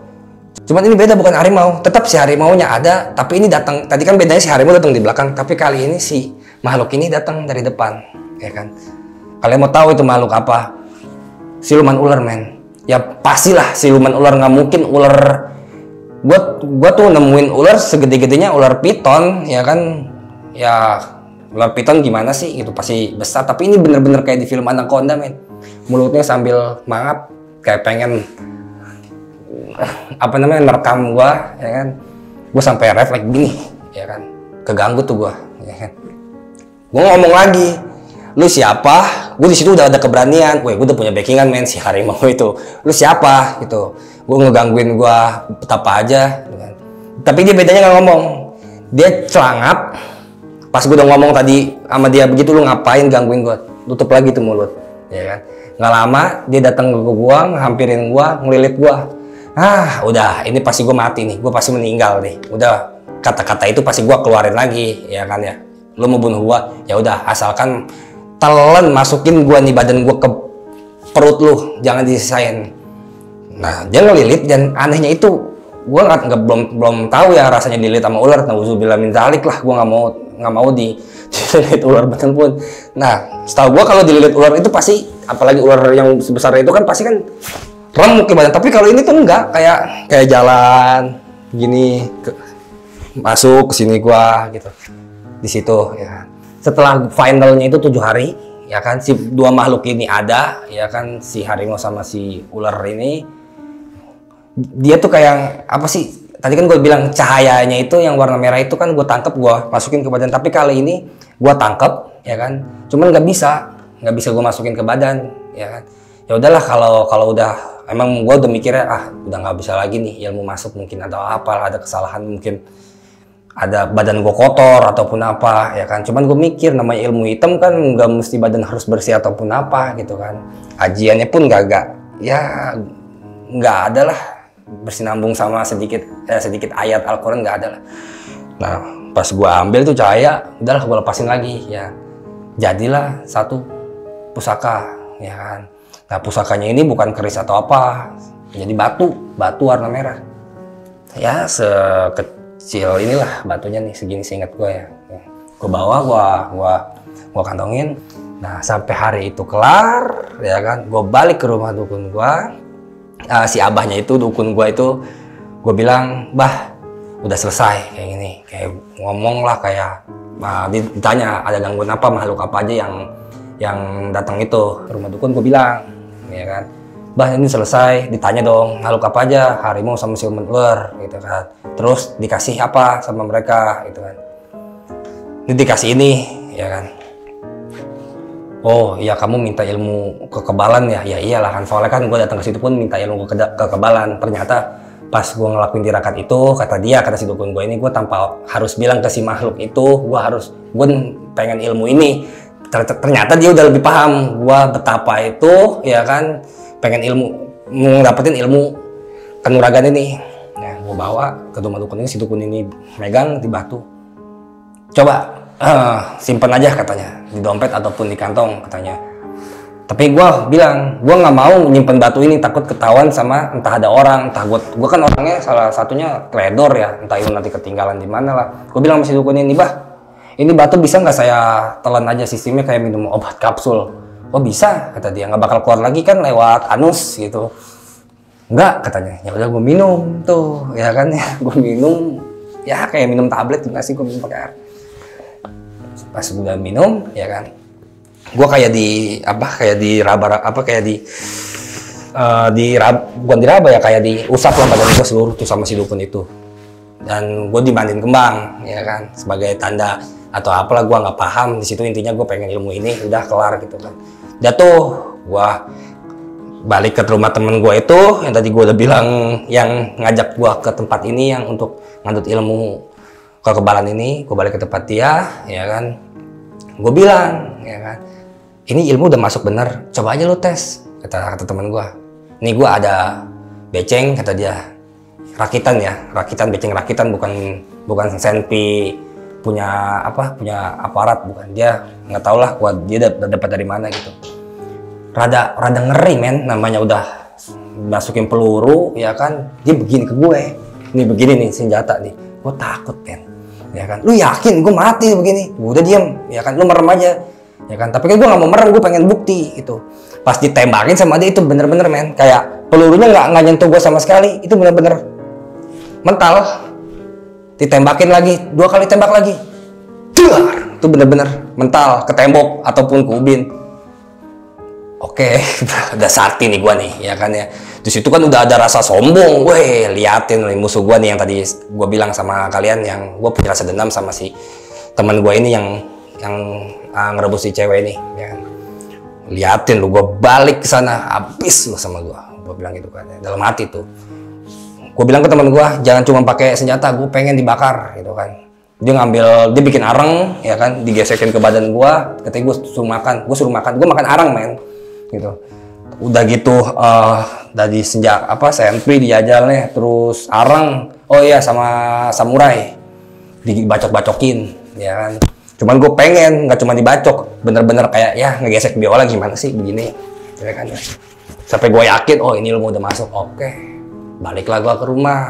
Cuman ini beda, bukan harimau, tetap si harimaunya ada, tapi ini datang. Tadi kan bedanya si harimau datang di belakang, tapi kali ini si makhluk ini datang dari depan ya kan. Kalian mau tahu itu makhluk apa? Siluman ular men. Ya pastilah siluman ular, nggak mungkin ular. Gua tuh nemuin ular segede-gedenya ular piton ya kan. Ya ular piton gimana sih gitu, pasti besar, tapi ini bener-bener kayak di film Anaconda men. Mulutnya sambil mangap kayak pengen apa namanya, nerekam gua ya kan. Gua sampai refleks gini ya kan, keganggu tuh gua ya kan. Gua ngomong lagi, lu siapa? Gue di situ udah ada keberanian, gue udah punya backingan men, si harimau itu. Lu siapa gitu? Gue ngegangguin gue betapa aja. Tapi dia bedanya nggak ngomong, dia celangap. Pas gue udah ngomong tadi sama dia begitu, lu ngapain gangguin gue? Tutup lagi tuh mulut, ya kan? Nggak lama dia datang ke gue, hampirin gue, ngelilit gue. Udah, ini pasti gue mati nih, gue pasti meninggal nih. Udah, kata-kata itu pasti gue keluarin lagi, ya kan ya? Lu mau bunuh gue, ya udah, asalkan telan masukin gua nih badan gua ke perut lu, jangan disisain. Nah dia ngelilit, dan anehnya itu gua belum tahu ya rasanya dililit sama ular. Nauzubillah min dzalik lah, gua nggak nggak mau dililit ular betul pun. Nah, setahu gue kalau dililit ular itu pasti, apalagi ular yang sebesar itu kan pasti kan remuk ke badan. Tapi kalau ini tuh enggak, kayak jalan gini masuk ke sini gua gitu. Di situ ya. Setelah finalnya itu 7 hari, ya kan, si dua makhluk ini ada, ya kan, si harimau sama si ular ini. Dia tuh kayak apa sih? Tadi kan gue bilang cahayanya itu yang warna merah itu kan gue tangkep, gue masukin ke badan. Tapi kali ini gue tangkep, ya kan. Cuman nggak bisa gue masukin ke badan, ya kan. Ya udahlah, kalau udah emang gue udah mikirnya udah nggak bisa lagi nih ilmu masuk, mungkin ada apa, ada kesalahan, mungkin ada badan gue kotor ataupun apa, ya kan. Cuman gue mikir namanya ilmu hitam kan nggak mesti badan harus bersih ataupun apa gitu kan. Ajiannya pun nggak ada lah bersinambung sama sedikit ayat Al-Quran, nggak ada lah. Nah, pas gue ambil tuh cahaya, udahlah gue lepasin lagi, ya. Jadilah satu pusaka, ya kan. Nah, pusakanya ini bukan keris atau apa, jadi batu warna merah. Ya, sekecil inilah batunya nih, segini seingat gue ya. Gue bawa, gue kantongin. Nah, sampai hari itu kelar, ya kan. Gue balik ke rumah dukun gue. Si abahnya itu, dukun gue itu, gue bilang, "Bah, udah selesai kayak gini." Kayak ngomong lah, kayak ditanya ada gangguan apa, makhluk apa aja yang datang itu rumah dukun. Gue bilang, ya kan, "Bah, ini selesai." Ditanya dong, makhluk apa aja, harimau sama siluman ular gitu kan. Terus dikasih apa sama mereka gitu kan. Ini dikasih ini, ya kan. "Oh iya, kamu minta ilmu kekebalan ya?" "Ya iyalah kan, soalnya kan gue datang ke situ pun minta ilmu kekebalan." Ternyata pas gue ngelakuin tirakat itu, kata si dukun gue ini, gue tanpa harus bilang ke si makhluk itu, gue pengen ilmu ini. Ternyata dia udah lebih paham gue betapa itu, ya kan, pengen ilmu, mau dapetin ilmu kanuragan ini. Nah, gue bawa ke rumah dukun ini, si dukun ini megang di batu. "Coba simpen aja," katanya, "di dompet ataupun di kantong," katanya. Tapi gue bilang, gue nggak mau nyimpen batu ini, takut ketahuan sama entah ada orang, entah gue kan orangnya salah satunya teledor ya, entah itu nanti ketinggalan di mana lah. Gue bilang sama si dukun ini, "Bah, ini batu bisa nggak saya telan aja, sistemnya kayak minum obat kapsul?" "Oh bisa," kata dia, "nggak bakal keluar lagi kan lewat anus gitu." "Enggak," katanya. Ya udah gue minum tuh, ya kan, ya gue minum, ya kayak minum tablet nggak sih, gue minum pakai air. Pas udah minum, ya kan, gue kayak bukan diraba ya, kayak diusap lah badan gue seluruh tuh sama si dukun itu. Dan gue dimandiin kembang, ya kan, sebagai tanda atau apalah, gue nggak paham di situ. Intinya gue pengen ilmu ini, udah kelar gitu kan. Udah tuh gue balik ke rumah temen gue itu yang tadi gue udah bilang, yang ngajak gue ke tempat ini yang untuk ngandut ilmu kekebalan ini. Gue balik ke tempat dia, ya kan, gue bilang, ya kan, "Ini ilmu udah masuk bener, coba aja lu tes," kata teman gue. "Nih gue ada beceng," kata dia, "rakitan ya, beceng rakitan, bukan senpi punya aparat, bukan." Dia nggak tau lah dia dapat dari mana gitu. Rada ngeri men, namanya udah masukin peluru, ya kan. Dia begini ke gue, "Nih begini nih senjata nih." Gue takut men, ya kan. "Lu yakin gue mati begini?" Udah diem, ya kan, "Lu merem aja," ya kan. Tapi kan gue nggak mau merem, gue pengen bukti itu. Pas ditembakin sama dia itu bener-bener men, kayak pelurunya nggak nyentuh gue sama sekali, itu bener-bener mental. Ditembakin lagi, 2 kali tembak lagi, itu bener-bener mental ke tembok ataupun ke ubin. Oke, udah sakti nih gue nih, ya kan ya. Di situ kan udah ada rasa sombong, weh, liatin nih musuh gue nih yang tadi gue bilang sama kalian, yang gue punya rasa dendam sama si teman gue ini yang ngerebus si cewek ini, ya kan. "Liatin lu, gue balik ke sana, habis lu sama gue bilang gitu kan, dalam hati tuh. Gue bilang ke teman gue, "Jangan cuma pakai senjata, gue pengen dibakar," gitu kan. Dia bikin areng, ya kan, digesekin ke badan gue, katanya gue suruh makan, gue makan areng men, gitu. Udah gitu, dari sentri diajalnya, terus areng, oh iya sama samurai, dibacok-bacokin, ya kan. Cuman gue pengen, nggak cuma dibacok, bener-bener kayak ya ngegesek biola gimana sih begini, ya kan. Sampai gue yakin, oh ini ilmu udah masuk, oke. Baliklah gue ke rumah,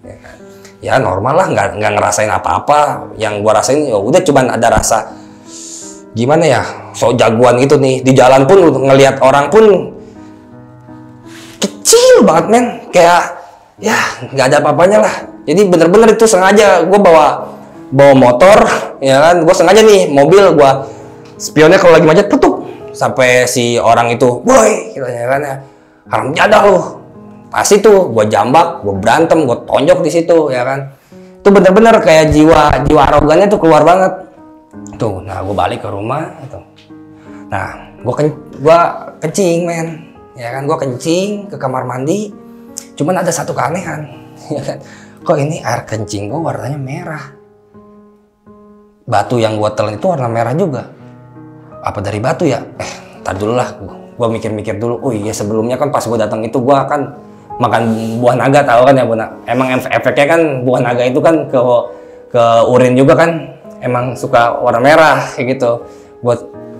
ya kan. ya normal lah, nggak ngerasain apa-apa. Yang gue rasain ya udah cuman ada rasa gimana ya, so jagoan gitu nih. Di jalan pun ngelihat orang pun kecil banget men, kayak ya nggak ada apa-apanya lah. Jadi bener-bener itu sengaja gue bawa motor, ya kan, gue sengaja nih mobil gue spionnya kalau lagi macet tutup sampai si orang itu, boy, gitu ya kan ya, haram jadah lu. Pasti tuh gue jambak, gue berantem, gue tonjok di situ, ya kan. Itu bener-bener kayak jiwa arogannya tuh keluar banget. Tuh, nah gue balik ke rumah, gitu. Nah, gue kencing, men, ya kan, gue kencing ke kamar mandi. Cuman ada satu keanehan, ya kan. Kok ini air kencing gue warnanya merah? Batu yang gue telan itu warna merah juga. Apa dari batu ya? Tar dulu lah, gue mikir-mikir dulu. Oh iya, sebelumnya kan pas gue datang itu gue kan makan buah naga, tahu kan ya Bu? Emang efeknya kan buah naga itu kan ke urin juga kan, emang suka warna merah kayak gitu.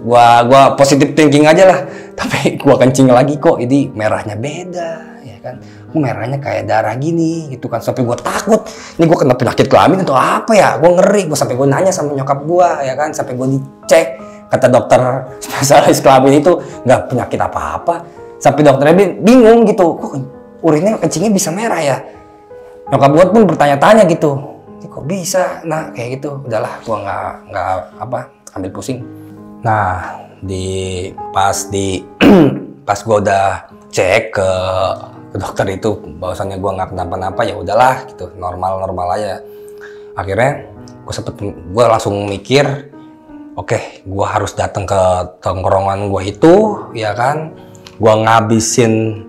Gua positive thinking aja lah. Tapi gua kencing lagi kok ini merahnya beda, ya kan? Merahnya kayak darah gini gitu kan. Sampai gua takut, ini gua kena penyakit kelamin atau apa ya? Gua ngeri, sampai gua nanya sama nyokap gua, ya kan? Sampai gua dicek, kata dokter spesialis kelamin itu nggak penyakit apa-apa. Sampai dokternya bingung gitu, kok urinnya kencingnya bisa merah ya? Nyokap gua pun bertanya-tanya gitu, kok bisa? Nah kayak gitu, udahlah gua nggak ambil pusing. Nah pas gua udah cek ke dokter itu bahwasannya gua nggak kenapa-napa, ya udahlah gitu, normal aja. Akhirnya gua langsung mikir, oke, gua harus datang ke tongkrongan gua itu, ya kan, gua ngabisin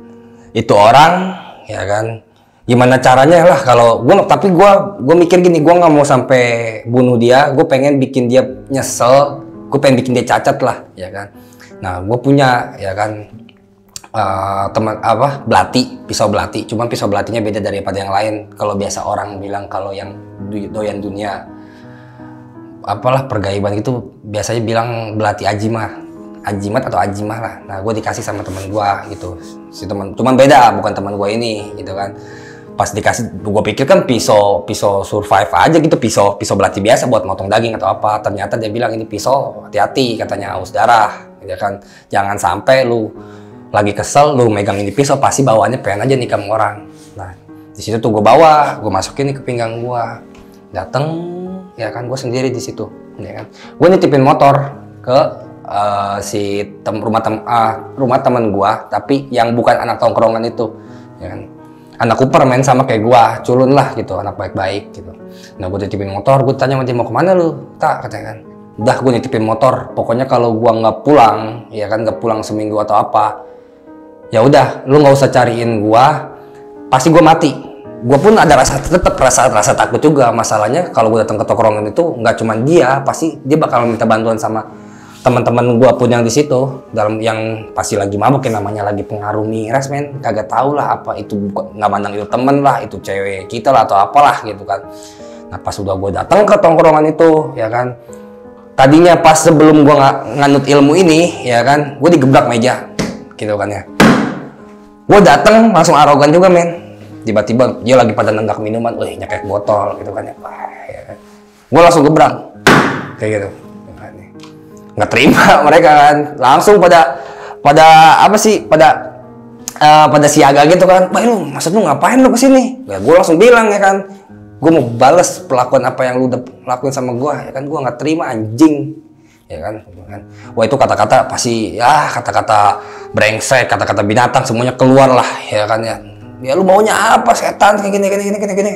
itu orang, ya kan. Gimana caranya lah kalau tapi gue mikir gini, gue nggak mau sampai bunuh dia, gue pengen bikin dia nyesel, gue pengen bikin dia cacat lah, ya kan. Nah gue punya, ya kan, teman pisau belati, cuman pisau belatinya beda daripada yang lain. Kalau biasa orang bilang kalau yang doyan dunia pergaiban gitu biasanya bilang belati ajimat atau ajimah lah. Nah gue dikasih sama teman gue gitu, si teman, cuman beda, bukan teman gue ini gitu kan. Pas dikasih, gue pikir kan pisau survive aja gitu, pisau belati biasa buat motong daging atau apa. Ternyata dia bilang ini pisau hati-hati, katanya haus darah, ya kan. Jangan sampai lu lagi kesel lu megang ini pisau, pasti bawaannya pengen aja nikam orang. Nah di situ tuh gue bawa, gue masukin nih ke pinggang gue, dateng, ya kan, gue sendiri di situ, ya kan. Gue nitipin motor ke rumah teman gue, tapi yang bukan anak tongkrongan itu, ya kan. Anak Cooper main sama kayak gue, culun lah gitu, anak baik-baik gitu. Nah gue nitipin motor, gue tanya sama dia, mau kemana lu? Tak, katanya kan. Udah, gue nitipin motor, pokoknya kalau gue nggak pulang, ya kan, nggak pulang seminggu atau apa, ya udah, lu nggak usah cariin gue, pasti gue mati. Gue pun ada tetap rasa takut juga. Masalahnya kalau gue datang ke tongkrongan itu nggak cuma dia, pasti dia bakal minta bantuan sama teman-teman gue pun yang di situ, dalam yang pasti lagi mabuk, yang namanya lagi pengaruh miras, men, kagak tahu lah apa itu, nggak mandang itu temen lah, itu cewek kita lah atau apalah gitu kan. Nah pas udah gue datang ke tongkrongan itu, ya kan, tadinya pas sebelum gue nganut ilmu ini, ya kan, gue digebrak meja gitu kan ya. Gue datang langsung arogan juga, men. Tiba-tiba dia lagi pada nenggak minuman, nyekek botol gitu kan ya. Ya kan? Gue langsung gebrak kayak gitu. Nggak terima mereka kan, langsung pada siaga gitu kan. Lu maksud lu ngapain lu kesini? Ya gue langsung bilang, ya kan, gue mau balas perlakuan apa yang lu udah lakuin sama gue, ya kan. Gue nggak terima, anjing, ya kan. Wah itu kata-kata pasti ya, kata-kata brengsek, kata-kata binatang, semuanya keluar lah, ya kan ya. Ya lu maunya apa, setan kayak gini,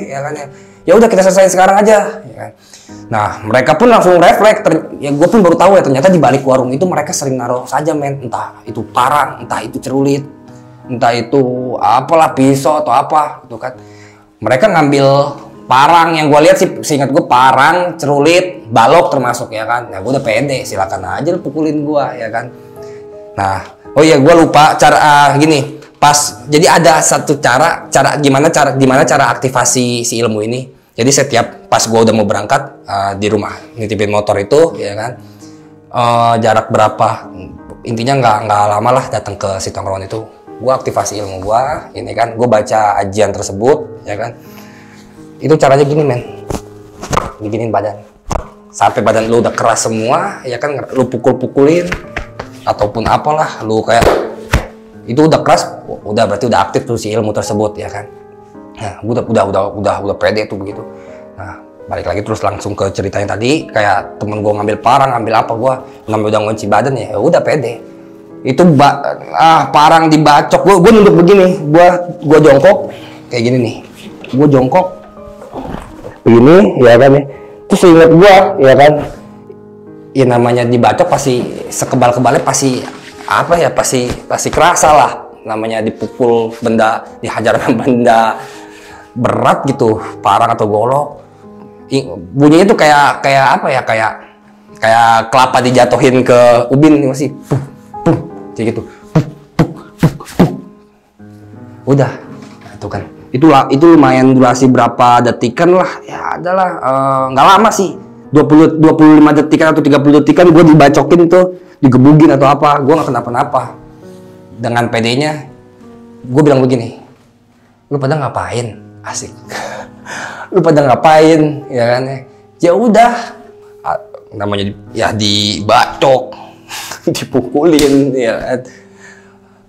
ya kan ya. Ya udah kita selesai sekarang aja, ya kan. Nah mereka pun langsung refleks, ya gue pun baru tahu ya, ternyata di balik warung itu mereka sering naruh saja, men, entah itu parang, entah itu cerulit, entah itu apalah, pisau atau apa gitu kan. Mereka ngambil parang, yang gue lihat sih seingat gue parang, cerulit, balok termasuk, ya kan. Nah gue udah pede, silakan aja lu pukulin gue, ya kan. Nah oh iya, gue lupa cara gini. Jadi ada satu cara gimana cara aktivasi si ilmu ini. Jadi setiap pas gue udah mau berangkat di rumah nitipin motor itu, ya kan, jarak berapa, intinya nggak lama lah datang ke si tongkrongan itu, gue aktivasi ilmu gue, ini kan, gue baca ajian tersebut, ya kan. Itu caranya gini men, diginin badan sampai badan lu udah keras semua ya kan, lu pukul-pukulin ataupun apalah, lu kayak itu udah keras, udah berarti udah aktif tuh si ilmu tersebut ya kan. Nah udah pede tuh begitu. Nah balik lagi terus langsung ke cerita yang tadi, kayak temen gua ngambil parang, ngambil apa, gua namanya udah ngunci badan ya udah pede. Itu parang dibacok, gua nunduk begini, gua jongkok kayak gini nih, gua jongkok begini ya kan ya. Terus inget gua ya kan, ya namanya dibacok pasti sekebal-kebalnya pasti apa ya, pasti kerasa lah, namanya dipukul benda, dihajar benda berat gitu, parang atau golok. Bunyinya tuh kayak apa ya, kayak kelapa dijatuhin ke ubin masih kayak gitu. Udah itu kan, itu lumayan durasi berapa detikan lah ya, adalah nggak lama sih, 25 detikan atau 30 detikan gue dibacokin tuh, digebugin atau apa, gue nggak kenapa-napa. Dengan pedenya gue bilang begini, lu pada ngapain? Asik. Lu pada ngapain ya kan ya udah, namanya ya dibacok dipukulin ya kan.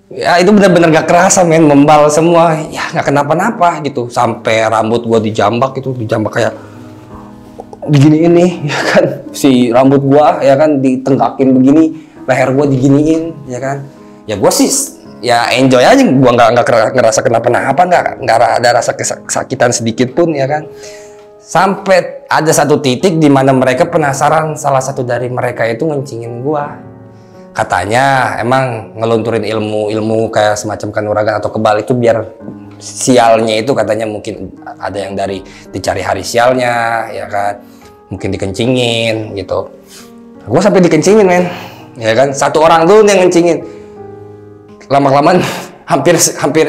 Ya itu benar-benar gak kerasa men, membal semua ya, nggak kenapa-napa gitu. Sampai rambut gua dijambak kayak begini ini ya kan, si rambut gua ya kan ditengkakin begini, leher gua diginiin ya kan. Ya gua sih ya enjoy aja, gua nggak ngerasa kenapa-napa, nggak ada rasa kesakitan sedikit pun ya kan. Sampai ada satu titik di mana mereka penasaran, salah satu dari mereka itu ngencingin gua. Katanya emang ngelunturin ilmu kayak semacam kanuragan atau kebal itu biar sialnya itu, katanya mungkin ada yang dari dicari hari sialnya ya kan, mungkin dikencingin gitu. Gue sampai dikencingin men ya kan, satu orang tuh yang ngencingin. Lama-kelamaan hampir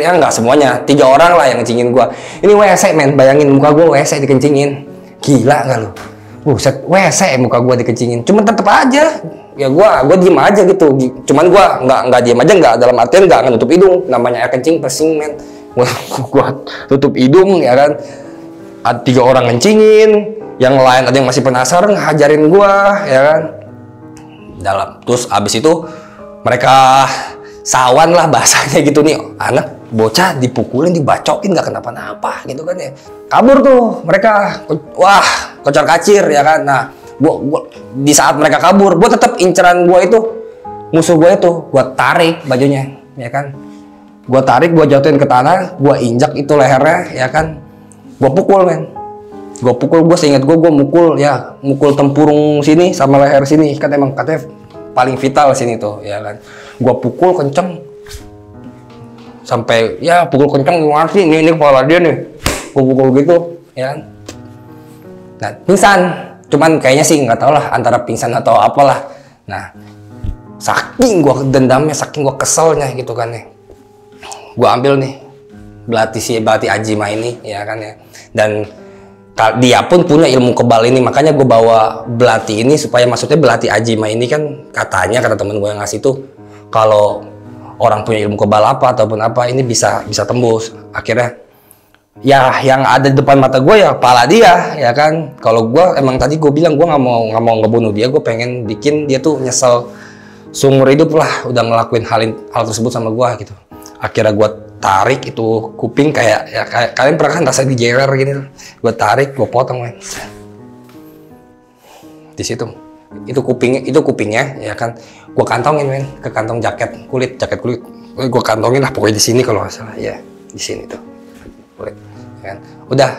ya nggak semuanya, 3 orang lah yang ngencingin gue. Ini WC men, bayangin muka gue WC dikencingin, gila nggak lu? Buset, WC muka gue dikencingin. Cuman tetep aja ya gue diem aja gitu. Cuman gue nggak diem aja, nggak dalam artian nggak nutup hidung, namanya air kencing pesing men. Gue tutup hidung ya kan. Ada 3 orang ngencingin, yang lain ada yang masih penasaran ngajarin gue ya kan. Terus abis itu mereka sawan lah bahasanya gitu nih, anak bocah dipukulin, dibacokin nggak kenapa-napa gitu kan ya. Kabur tuh mereka, wah kocar kacir ya kan. Nah gua di saat mereka kabur, gua tetap inceran gua itu, musuh gua itu, gua tarik bajunya ya kan. Gua tarik, gua jatuhin ke tanah, gua injak itu lehernya ya kan. Gua pukul men, gua seingat gua mukul tempurung sini sama leher sini kan, emang katanya paling vital sini tuh ya kan. Gua pukul kenceng sampai ya pukul kenceng, gua ngerti ini kepala dia nih, gua pukul gitu ya kan. Nah pingsan, cuman kayaknya sih nggak tau lah antara pingsan atau apalah. Nah saking gua dendamnya, saking gua keselnya gitu kan ya, gua ambil nih belati Ajima ini ya kan ya. Dan dia pun punya ilmu kebal ini, makanya gue bawa belati ini supaya, maksudnya belati Ajima ini kan katanya, kata temen gue yang ngasih tuh, kalau orang punya ilmu kebal apa ataupun apa ini bisa tembus. Akhirnya ya yang ada di depan mata gue ya kepala dia ya kan. Kalau gue emang tadi gue bilang gue nggak mau ngebunuh dia, gue pengen bikin dia tuh nyesel seumur hidup lah udah ngelakuin hal tersebut sama gue gitu. Akhirnya gue tarik itu kuping, kayak kalian pernah kan rasa dijewer gini, gue tarik, gue potong men. Di situ itu kupingnya ya kan, gue kantongin men ke kantong jaket kulit, gue kantongin lah pokoknya di sini kalau nggak salah ya, di sini tuh kulit ya kan. Udah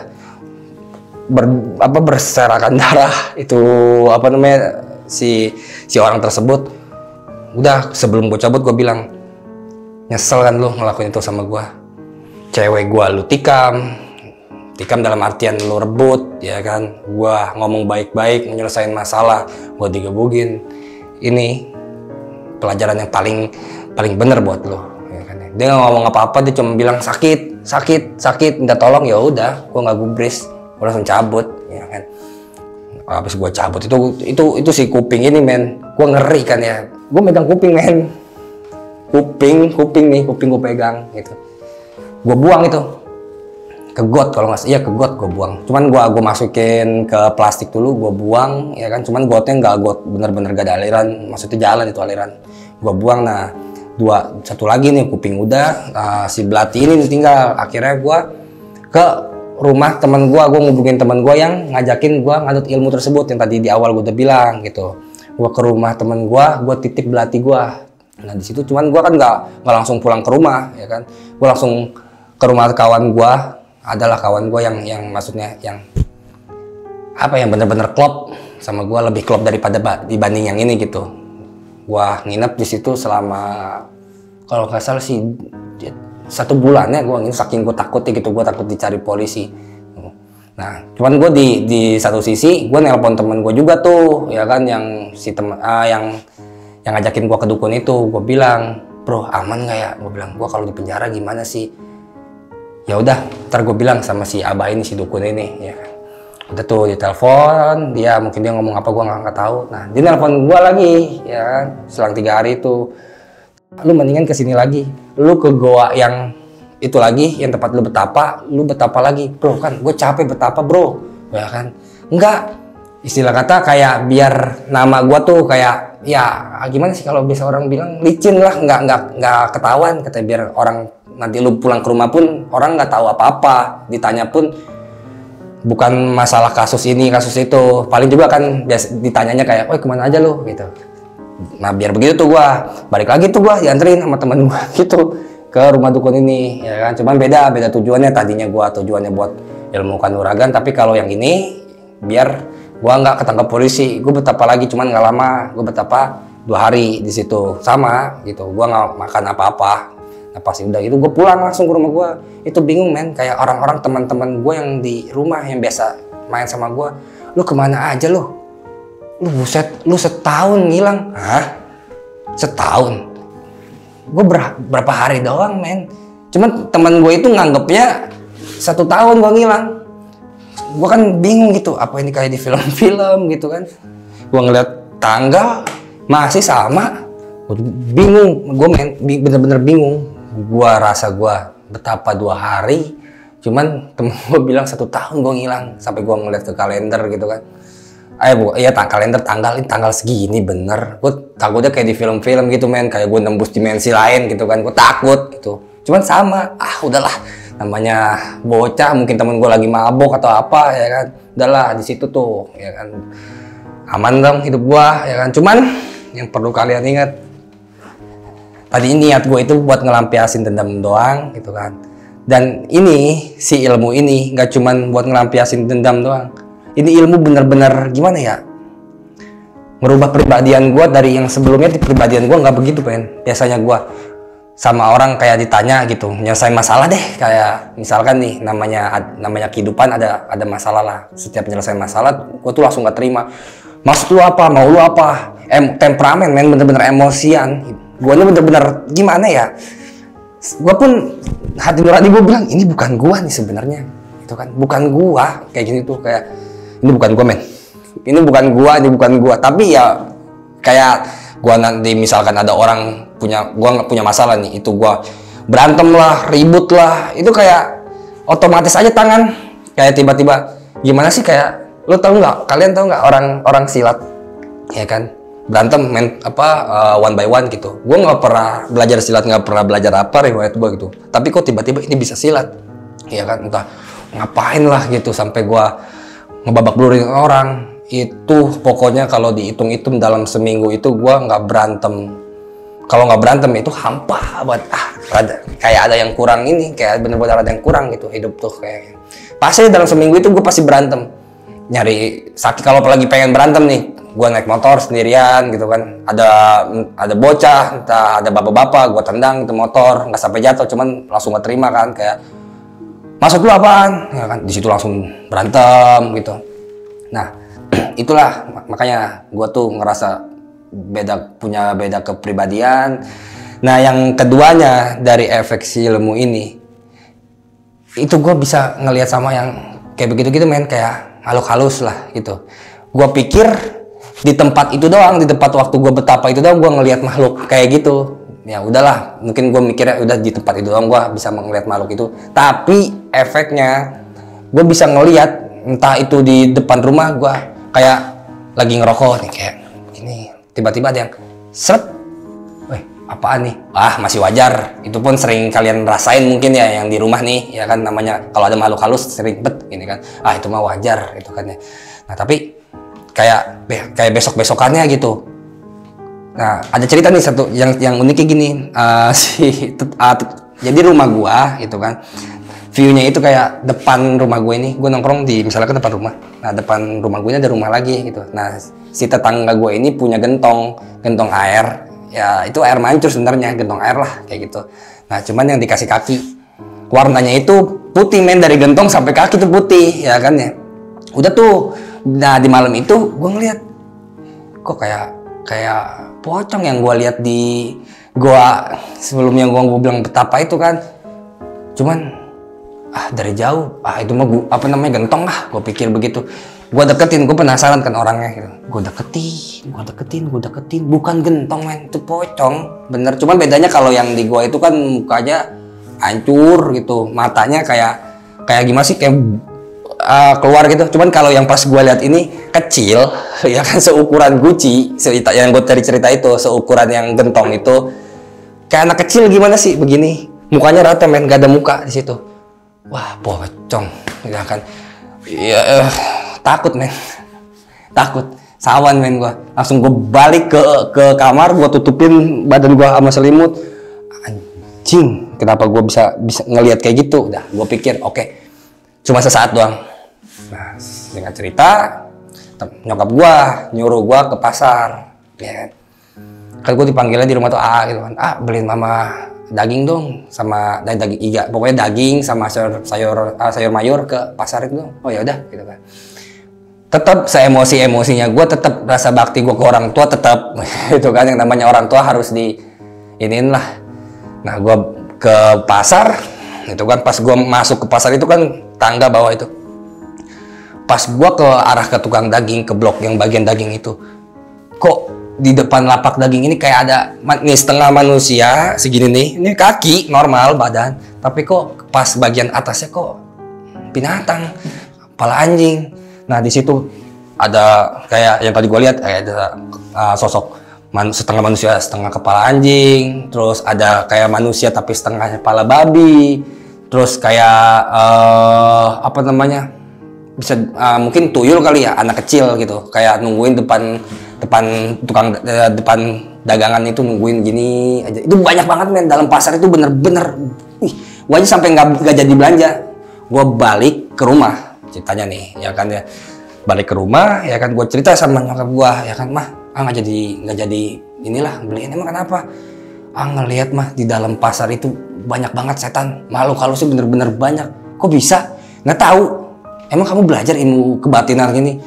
berserakan darah itu apa namanya si orang tersebut. Udah sebelum gue cabut gue bilang, nyesel kan lu ngelakuin itu sama gua, cewek gua lu tikam dalam artian lu rebut ya kan, gua ngomong baik-baik menyelesaikan masalah, gua digebugin. Ini pelajaran yang paling bener buat lu ya kan. Dia nggak ngomong apa-apa, dia cuma bilang sakit minta tolong, ya udah gua nggak gubris, gua langsung cabut ya kan. Habis gua cabut itu si kuping ini men, gua ngeri kan ya, gua megang kuping men. Kuping gue pegang gitu, gue buang itu ke got kalau nggak, iya ke got gue buang. Cuman gue masukin ke plastik dulu, gue buang ya kan. Cuman gotnya nggak got bener-bener gak ada aliran, maksudnya jalan itu aliran. Gue buang. Nah satu lagi nih kuping udah, si belati ini tinggal. Akhirnya gue ke rumah teman gue ngubungin teman gue yang ngajakin gue ngadut ilmu tersebut yang tadi di awal gue udah bilang gitu. Gue ke rumah teman gue titip belati gue. Nah di situ cuman gue kan nggak langsung pulang ke rumah ya kan. Gue langsung ke rumah kawan gue. Adalah kawan gue yang maksudnya yang apa, yang bener-bener klop sama gue, lebih klop daripada dibanding yang ini gitu. Gue nginep di situ selama kalau nggak salah sih 1 bulan ya. Gue nginep saking gue takutnya gitu, gue takut dicari polisi. Nah cuman gue di satu sisi gue nelpon temen gue juga tuh ya kan, yang si temen yang ngajakin gue ke dukun itu. Gue bilang, bro aman nggak ya? Gue bilang, gue kalau di penjara gimana sih? Ya udah, ntar gue bilang sama si abah ini, si dukun ini ya kan. Udah tuh ditelepon, dia mungkin dia ngomong apa gue nggak tahu. Nah dia nelpon gue lagi ya kan, selang 3 hari itu, lu mendingan kesini lagi, lu ke goa yang itu lagi, yang tempat lu betapa lagi. Bro kan gue capek betapa bro ya kan. Enggak, istilah kata kayak biar nama gue tuh kayak ya gimana sih kalau bisa orang bilang licin lah, nggak ketahuan katanya, biar orang nanti lu pulang ke rumah pun orang nggak tahu apa-apa, ditanya pun bukan masalah kasus ini kasus itu, paling juga kan ditanyanya kayak, woi kemana aja lu gitu. Nah biar begitu tuh gua balik lagi tuh, gua dianterin sama temen gua gitu ke rumah dukun ini ya kan. Cuman beda tujuannya, tadinya gua tujuannya buat ilmu kanuragan, tapi kalau yang ini biar gua nggak ketangkap polisi. Gua betapa lagi, cuman nggak lama, gua betapa 2 hari di situ sama gitu. Gua nggak makan apa-apa. Nah pasti udah itu gue pulang langsung ke rumah gue. Itu bingung men, kayak orang-orang teman-teman gue yang di rumah yang biasa main sama gue, lu kemana aja lu buset, lu setahun ngilang. Hah? Setahun? Gue berapa hari doang men. Cuman teman gue itu nganggepnya 1 tahun gue ngilang. Gue kan bingung gitu, apa ini kayak di film-film gitu kan. Gue ngeliat tanggal masih sama, bingung gue men, bener-bener bingung. Gua rasa gua betapa 2 hari, cuman temen gua bilang 1 tahun gua ngilang. Sampai gua ngeliat ke kalender gitu kan, kalender tanggal segini bener. Gua takutnya kayak di film-film gitu men, kayak gua nembus dimensi lain gitu kan. Gua takut gitu, cuman sama, udahlah, namanya bocah, mungkin temen gua lagi mabok atau apa ya kan. Udahlah di situ tuh ya kan, aman dong hidup gua ya kan. Cuman yang perlu kalian ingat, tadi niat gue itu buat ngelampiasin dendam doang gitu kan. Dan ini, si ilmu ini gak cuman buat ngelampiasin dendam doang. Ini ilmu bener-bener gimana ya, merubah pribadian gue dari yang sebelumnya. Di pribadian gue gak begitu men. Biasanya gue sama orang kayak ditanya gitu, nyelesain masalah deh. Kayak misalkan nih, namanya kehidupan ada masalah lah. Setiap nyelesain masalah, gue tuh langsung gak terima. Maksud lu apa? Mau lu apa? Temperamen men, bener-bener emosian. Gue bener-bener gimana ya, gue pun hati nurani gue bilang ini bukan gue nih sebenarnya, itu kan bukan gue kayak gini tuh, kayak ini bukan gue men, ini bukan gue. Tapi ya kayak gue nanti misalkan ada orang gue nggak punya masalah nih, itu gue berantem lah, ribut lah, itu kayak otomatis aja tangan kayak tiba-tiba gimana sih, kayak kalian tahu nggak orang silat ya kan, berantem main one by one gitu. Gue nggak pernah belajar silat, nggak pernah belajar apa riwayat gue gitu, tapi kok tiba-tiba ini bisa silat ya kan, entah ngapain lah gitu sampai gue ngebabak belurin orang. Itu pokoknya kalau dihitung-hitung dalam seminggu itu gue nggak berantem. Kalau nggak berantem itu hampa banget, kayak ada yang kurang ini, kayak bener-bener ada yang kurang gitu hidup tuh kayak. Pasti dalam seminggu itu gue pasti berantem, nyari sakit. Kalau lagi pengen berantem nih, gue naik motor sendirian gitu kan, ada bocah, entah ada bapak-bapak, gue tendang itu motor, nggak sampai jatuh, cuman langsung gak terima kan, kayak maksud lu apaan ya kan, di situ langsung berantem gitu. Nah itulah makanya gue tuh ngerasa punya beda kepribadian. Nah yang keduanya dari efek si ilmu ini, itu gue bisa ngelihat sama yang kayak begitu-gitu men, kayak halus-halus lah gitu. Gue pikir di tempat itu doang, di tempat waktu gue betapa itu doang gue ngelihat makhluk kayak gitu. ya udahlah, mungkin gue mikirnya udah di tempat itu doang gue bisa melihat makhluk itu. Tapi efeknya gue bisa ngelihat, entah itu di depan rumah gue kayak lagi ngerokok nih kayak ini, tiba-tiba ada yang seret, weh apaan nih? Ah masih wajar, itu pun sering kalian rasain mungkin ya yang di rumah nih, ya kan namanya kalau ada makhluk halus sering bet gini kan, ah itu mah wajar itu kan ya. Nah tapi kayak besok-besokannya gitu. Nah ada cerita nih satu yang uniknya gini, jadi rumah gua itu kan view-nya itu kayak depan rumah gue ini, gue nongkrong di misalnya ke depan rumah. Nah depan rumah gue ini ada rumah lagi gitu. Nah si tetangga gue ini punya gentong air, ya itu air mancur sebenarnya, gentong air lah kayak gitu. Nah cuman yang dikasih kaki, warnanya itu putih men, dari gentong sampai kaki tuh putih ya kan ya. Udah tuh, nah di malam itu gue ngeliat kok kayak pocong yang gue lihat di gua sebelumnya gue bilang betapa itu kan. Cuman dari jauh, itu mah apa namanya gentong lah, gue pikir begitu. Gue deketin, gue penasaran kan orangnya gitu. Gue deketin, bukan gentong men, itu pocong bener. Cuman bedanya kalau yang di gua itu kan mukanya hancur gitu, matanya kayak gimana sih, kayak keluar gitu. Cuman kalau yang pas gue lihat ini kecil, ya kan seukuran guci, cerita yang gue cerita itu seukuran yang gentong itu, kayak anak kecil gimana sih begini, mukanya rata men, gak ada muka di situ. Wah pocong, ya kan? Ya takut men, takut, sawan men gue. Langsung gue balik ke kamar, gue tutupin badan gue sama selimut. Anjing, kenapa gue bisa ngelihat kayak gitu? Udah, gue pikir oke, cuma sesaat doang. Nah, dengan cerita, nyokap gue nyuruh gue ke pasar, ya kan gue dipanggilnya di rumah tuh gitu kan, beliin mama daging dong, sama daging iga, pokoknya daging sama sayur mayur ke pasar itu dong. Oh ya udah gitu kan. Tetap emosinya gue, tetap rasa bakti gue ke orang tua tetap itu kan, yang namanya orang tua harus iniin lah. Nah gue ke pasar itu kan, pas gue masuk ke pasar itu kan tangga bawah itu, pas gue ke arah ke tukang daging, ke blok yang bagian daging itu, kok di depan lapak daging ini kayak ada nih setengah manusia segini nih, ini kaki normal badan, tapi kok pas bagian atasnya kok binatang, kepala anjing. Nah di situ ada kayak yang tadi gue lihat, ada sosok setengah manusia setengah kepala anjing, terus ada kayak manusia tapi setengah kepala babi, terus kayak apa namanya, bisa mungkin tuyul kali ya, anak kecil gitu, kayak nungguin depan dagangan itu, nungguin gini aja. Itu banyak banget men, dalam pasar itu bener-bener gue aja sampai nggak jadi belanja. Gue balik ke rumah ceritanya nih, ya kan ya, balik ke rumah ya kan, gue cerita sama nyokap gue, ya kan mah nggak jadi inilah beliin. Emang kenapa? Ngelihat mah di dalam pasar itu banyak banget setan, makhluk halusnya bener-bener banyak. Kok bisa? Nggak tahu. Emang kamu belajar ilmu kebatinan gini?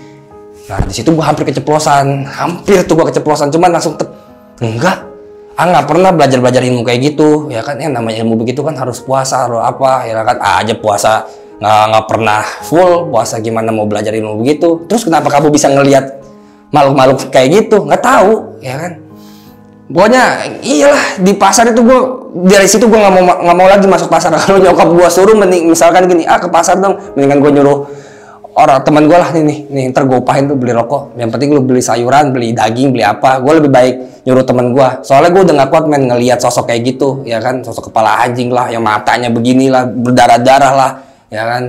Nah di situ gue hampir keceplosan, cuman langsung enggak, nggak pernah belajar ilmu kayak gitu, ya kan? Namanya ilmu begitu kan harus puasa, harus apa, ya kan? Aja puasa nggak pernah full puasa, gimana mau belajar ilmu begitu? Terus kenapa kamu bisa ngelihat makhluk kayak gitu? Nggak tahu, ya kan? Pokoknya iyalah, di pasar itu gue dari situ gue nggak mau lagi masuk pasar. Kalau nyokap gue suruh, misalkan gini, ke pasar dong, mendingan gue nyuruh orang teman gue lah, nih ntar gue upahin tuh beli rokok, yang penting lu beli sayuran, beli daging, beli apa. Gue lebih baik nyuruh teman gue, soalnya gue udah gak kuat men ngelihat sosok kayak gitu, ya kan, sosok kepala anjing lah, yang matanya beginilah, berdarah-darah lah, ya kan.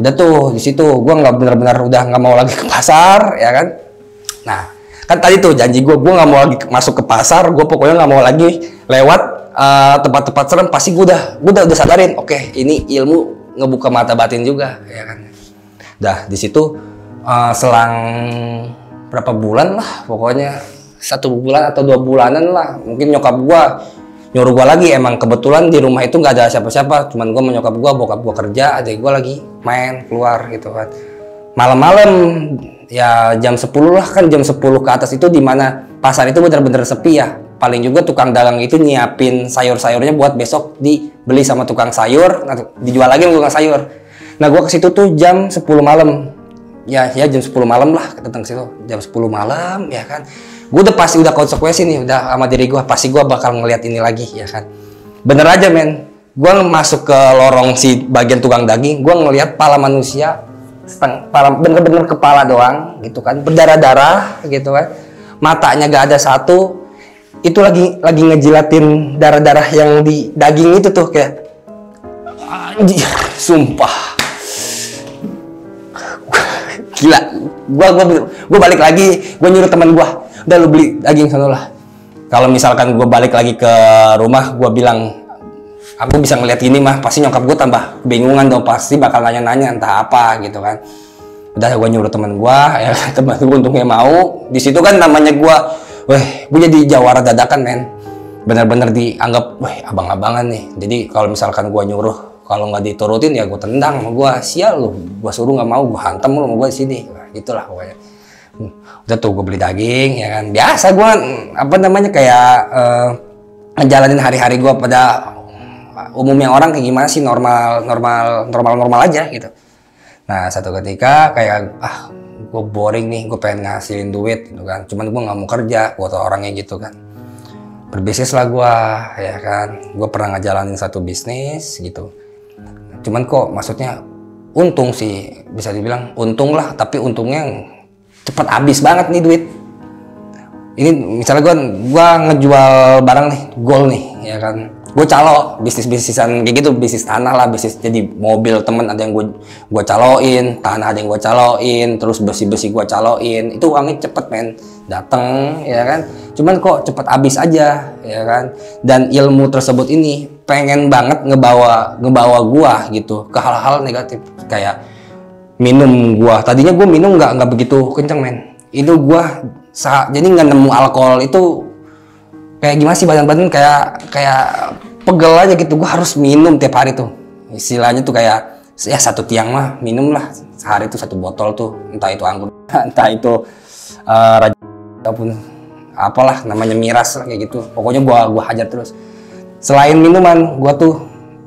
Udah tuh di situ gue nggak benar-benar udah nggak mau lagi ke pasar, ya kan. Nah kan tadi tuh janji gue nggak mau lagi masuk ke pasar, gue pokoknya nggak mau lagi lewat tempat-tempat serem. Pasti gue udah sadarin, oke, ini ilmu ngebuka mata batin juga, ya kan. Dah di situ selang berapa bulan lah, pokoknya 1 bulan atau 2 bulanan lah, mungkin nyokap gua nyuruh gua lagi. Emang kebetulan di rumah itu nggak ada siapa-siapa, cuman gua sama nyokap gua, bokap gua kerja, adik gua lagi main keluar gitu kan. Malam-malam ya jam 10 lah, kan jam 10 ke atas itu dimana pasar itu bener-bener sepi ya. Paling juga tukang dagang itu nyiapin sayur-sayurnya buat besok dibeli sama tukang sayur, dijual lagi sama tukang sayur. Nah gue ke situ tuh jam 10 malam, ya jam 10 malam lah, datang ke situ jam 10 malam, ya kan. gue udah pasti udah konsekuensi nih, udah sama diri gue, pasti gue bakal ngeliat ini lagi ya kan. Bener aja men, gue masuk ke lorong si bagian tukang daging, gue ngeliat pala manusia, bener-bener kepala doang gitu kan, berdarah-darah gitu kan, matanya gak ada satu, itu lagi ngejilatin darah-darah yang di daging itu tuh, kayak anjir, sumpah gila. Gue balik lagi, gue nyuruh teman gue, udah lu beli daging sana lah. Kalau misalkan gue balik lagi ke rumah, gue bilang aku bisa ngeliat ini mah, pasti nyokap gue tambah bingungan dong, pasti bakal nanya-nanya entah apa gitu kan. Udah gue nyuruh teman gue, ya teman gue untungnya mau. Di situ kan namanya gue jadi jawara dadakan men, bener-bener dianggap abang-abangan nih. Jadi kalau misalkan gue nyuruh, kalau nggak diturutin ya gue tendang sama gue, sial lu, gue suruh nggak mau, gue hantam lu sama gue di sini. Nah, gitulah pokoknya. Udah tuh gue beli daging ya kan, biasa gue apa namanya kayak ngejalanin hari-hari gue pada umumnya orang kayak gimana sih, normal aja gitu. Nah satu ketika kayak gue boring nih, gue pengen ngasilin duit gitu kan, cuman gue nggak mau kerja, gue tau orangnya gitu kan. Berbisnis lah gue ya kan, gue pernah ngejalanin satu bisnis gitu. Cuman kok maksudnya untung sih, bisa dibilang untung lah, tapi untungnya cepet habis banget nih duit. Ini misalnya gue ngejual barang nih, gold nih ya kan, gue calo bisnis-bisnisan kayak gitu, bisnis tanah lah, bisnis jadi mobil temen ada yang gue caloin, tanah ada yang gue caloin, terus besi-besi gue caloin, itu uangnya cepet men dateng ya kan. Cuman kok cepet habis aja ya kan, dan ilmu tersebut ini pengen banget ngebawa gua gitu ke hal-hal negatif, kayak minum. Gua tadinya gue minum nggak begitu kenceng men, itu gua jadi nggak nemu alkohol itu kayak gimana sih, badan kayak pegel aja gitu. Gua harus minum tiap hari tuh, istilahnya tuh kayak ya satu tiang mah minum lah sehari tuh 1 botol tuh, entah itu anggur entah itu ataupun apalah namanya, miras lah kayak gitu. Pokoknya gua hajar terus. Selain minuman, gua tuh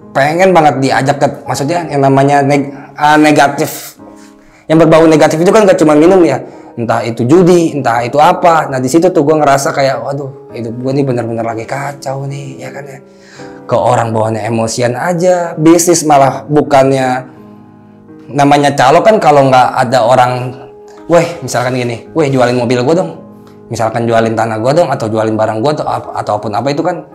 pengen banget diajak ke, maksudnya yang namanya negatif, yang berbau negatif itu kan gak cuma minum ya, entah itu judi, entah itu apa. Nah di situ tuh gua ngerasa kayak waduh, hidup gua nih bener-bener lagi kacau nih ya kan ya. Ke orang bawaannya emosian aja, bisnis malah bukannya namanya calo kan, kalau nggak ada orang, misalkan gini, jualin mobil gua dong, misalkan jualin tanah gua dong, atau jualin barang gua ataupun apa itu kan,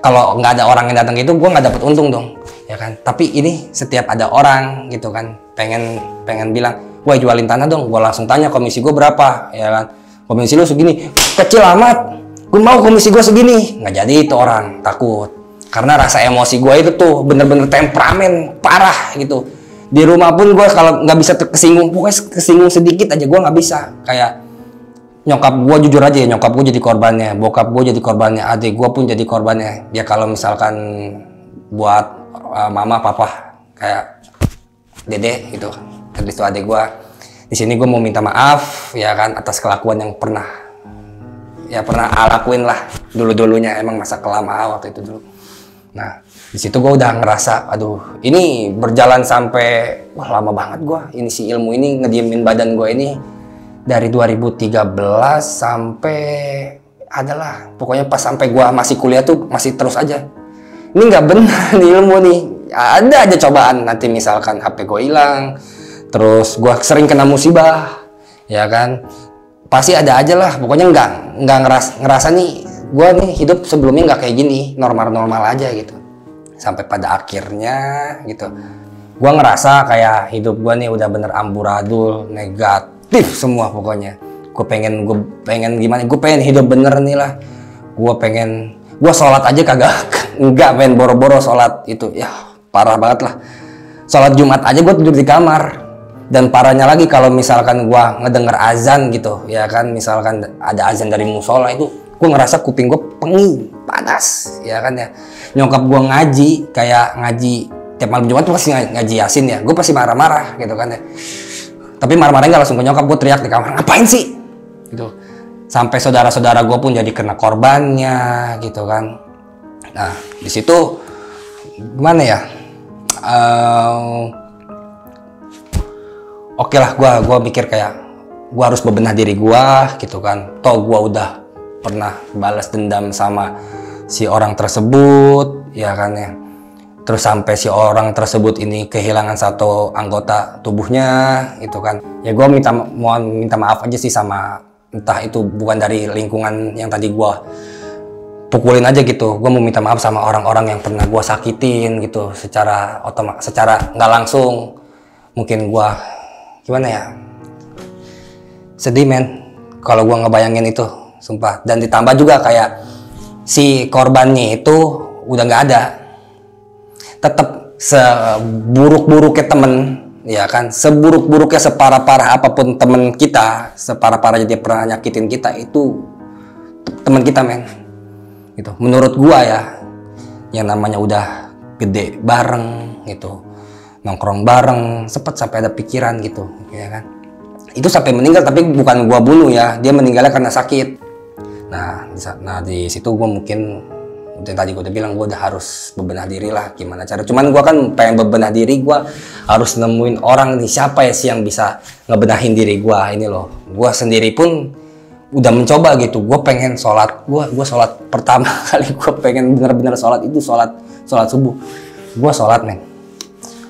kalau nggak ada orang yang datang itu gue nggak dapet untung dong ya kan. Tapi ini setiap ada orang gitu kan pengen bilang, jualin tanah dong, gue langsung tanya komisi gue berapa ya kan. Komisi lu segini, kecil amat, gue mau komisi gue segini. Nggak jadi itu orang, takut karena rasa emosi gue itu tuh bener-bener temperamen parah gitu. Di rumah pun gue kalau nggak bisa kesinggung, pokoknya kesinggung sedikit aja gue nggak bisa. Kayak nyokap gue, jujur aja ya, nyokap gue jadi korbannya, bokap gue jadi korbannya, adik gue pun jadi korbannya. Ya kalau misalkan buat mama papa kayak dede gitu, terus itu adik gue, di sini gue mau minta maaf ya kan atas kelakuan yang pernah lakuin lah dulunya, emang masa kelam waktu itu dulu. Nah di situ gue udah ngerasa aduh ini berjalan sampai lama banget gue, ini si ilmu ini ngediemin badan gue ini dari 2013 sampai adalah pokoknya pas sampai gua masih kuliah tuh masih terus aja. Ini nggak benar nih ilmu nih. Ada aja cobaan, nanti misalkan HP gua hilang, terus gua sering kena musibah, ya kan? Pasti ada aja lah. Pokoknya nggak ngerasa nih gua nih hidup sebelumnya nggak kayak gini, normal aja gitu. Sampai pada akhirnya gitu, gua ngerasa kayak hidup gua nih udah bener amburadul, negatif semua pokoknya. Gue pengen gimana? Gue pengen hidup bener nih lah. Gue sholat aja kagak, enggak main boro-boro sholat itu, ya parah banget lah. Sholat Jumat aja gue tidur di kamar. Dan parahnya lagi kalau misalkan gue ngedenger azan gitu, ya kan, misalkan ada azan dari musola itu, gue ngerasa kuping gue pengi, panas, ya kan ya. Nyokap gue ngaji, kayak ngaji tiap malam Jumat tuh pasti ngaji Yasin ya. Gue pasti marah-marah gitu kan ya. Tapi marah-marahnya nggak langsung ke nyokap, gue teriak di kamar, ngapain sih? Gitu. Sampai saudara-saudara gue pun jadi kena korbannya gitu kan. Nah di situ gimana ya? Oke lah, gue mikir kayak gue harus bebenah diri gue gitu kan. Toh gue udah pernah balas dendam sama si orang tersebut, ya kan ya. Terus sampai si orang tersebut ini kehilangan satu anggota tubuhnya, itu kan. Ya gue minta maaf aja sih sama, entah itu bukan dari lingkungan yang tadi gue pukulin aja gitu. Gue mau minta maaf sama orang-orang yang pernah gue sakitin gitu, secara nggak langsung. Mungkin gue gimana ya, sedih men kalau gue ngebayangin itu, sumpah. Dan ditambah juga kayak si korbannya itu udah nggak ada, tetap seburuk-buruknya temen, ya kan, seburuk-buruknya, separah-parah apapun temen kita, separah-parahnya dia pernah nyakitin kita, itu temen kita men, gitu. Menurut gua ya, yang namanya udah gede bareng gitu, nongkrong bareng, sempet sampai ada pikiran gitu, ya kan. Itu sampai meninggal, tapi bukan gua bunuh ya, dia meninggalnya karena sakit. Nah di situ gua mungkin, yang tadi gue udah bilang, gue udah harus bebenah diri lah gimana cara. Cuman gue kan pengen bebenah diri, gue harus nemuin orang nih, siapa ya sih yang bisa ngebenahin diri gue ini loh. Gue sendiri pun udah mencoba gitu. Gue pengen sholat, gue sholat pertama kali gue pengen bener-bener sholat itu sholat subuh. Gue sholat men,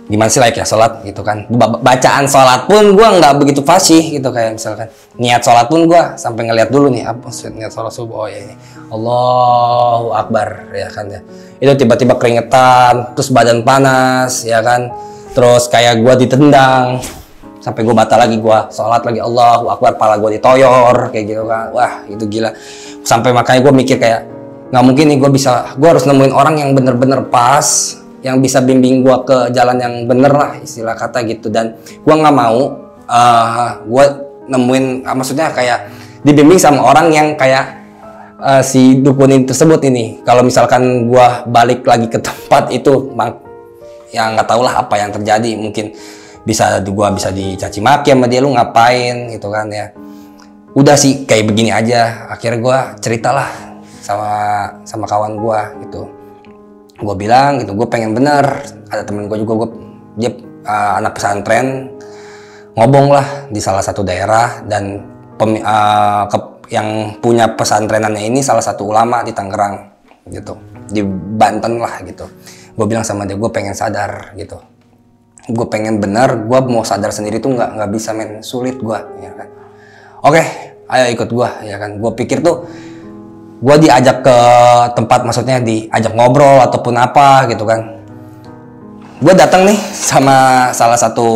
gimana sih like ya sholat gitu kan. Bacaan sholat pun gue nggak begitu fasih gitu, kayak misalkan niat sholat pun gue sampai ngeliat dulu nih apa niat sholat subuh. Oh ya ini Allahu Akbar, ya kan ya. Itu tiba-tiba keringetan, terus badan panas, ya kan. Terus kayak gue ditendang, sampai gue batal lagi, gue sholat lagi Allahu Akbar, pala gue ditoyor kayak gitu kan. Wah itu gila. Sampai makanya gue mikir kayak nggak mungkin nih gue harus nemuin orang yang bener-bener pas, yang bisa bimbing gue ke jalan yang bener lah istilah kata gitu. Dan gue nggak mau gue nemuin, maksudnya kayak dibimbing sama orang yang kayak si dukun ini tersebut ini. Kalau misalkan gue balik lagi ke tempat itu, ya nggak tau lah apa yang terjadi. Mungkin gue bisa dicaci maki sama dia, lu ngapain gitu kan ya. Udah sih kayak begini aja. Akhirnya gue ceritalah sama kawan gue gitu. Gue bilang gitu, gue pengen bener. Ada temen gue juga, dia anak pesantren, ngobong lah di salah satu daerah, dan yang punya pesantrenannya ini salah satu ulama di Tangerang gitu, di Banten lah gitu. Gue bilang sama dia, gue pengen sadar gitu, gue pengen bener, gue mau sadar sendiri tuh nggak bisa men, sulit gue, ya kan. Oke, ayo ikut gue, ya kan. Gue pikir tuh gue diajak ke tempat, maksudnya diajak ngobrol ataupun apa gitu kan. Gue datang nih sama salah satu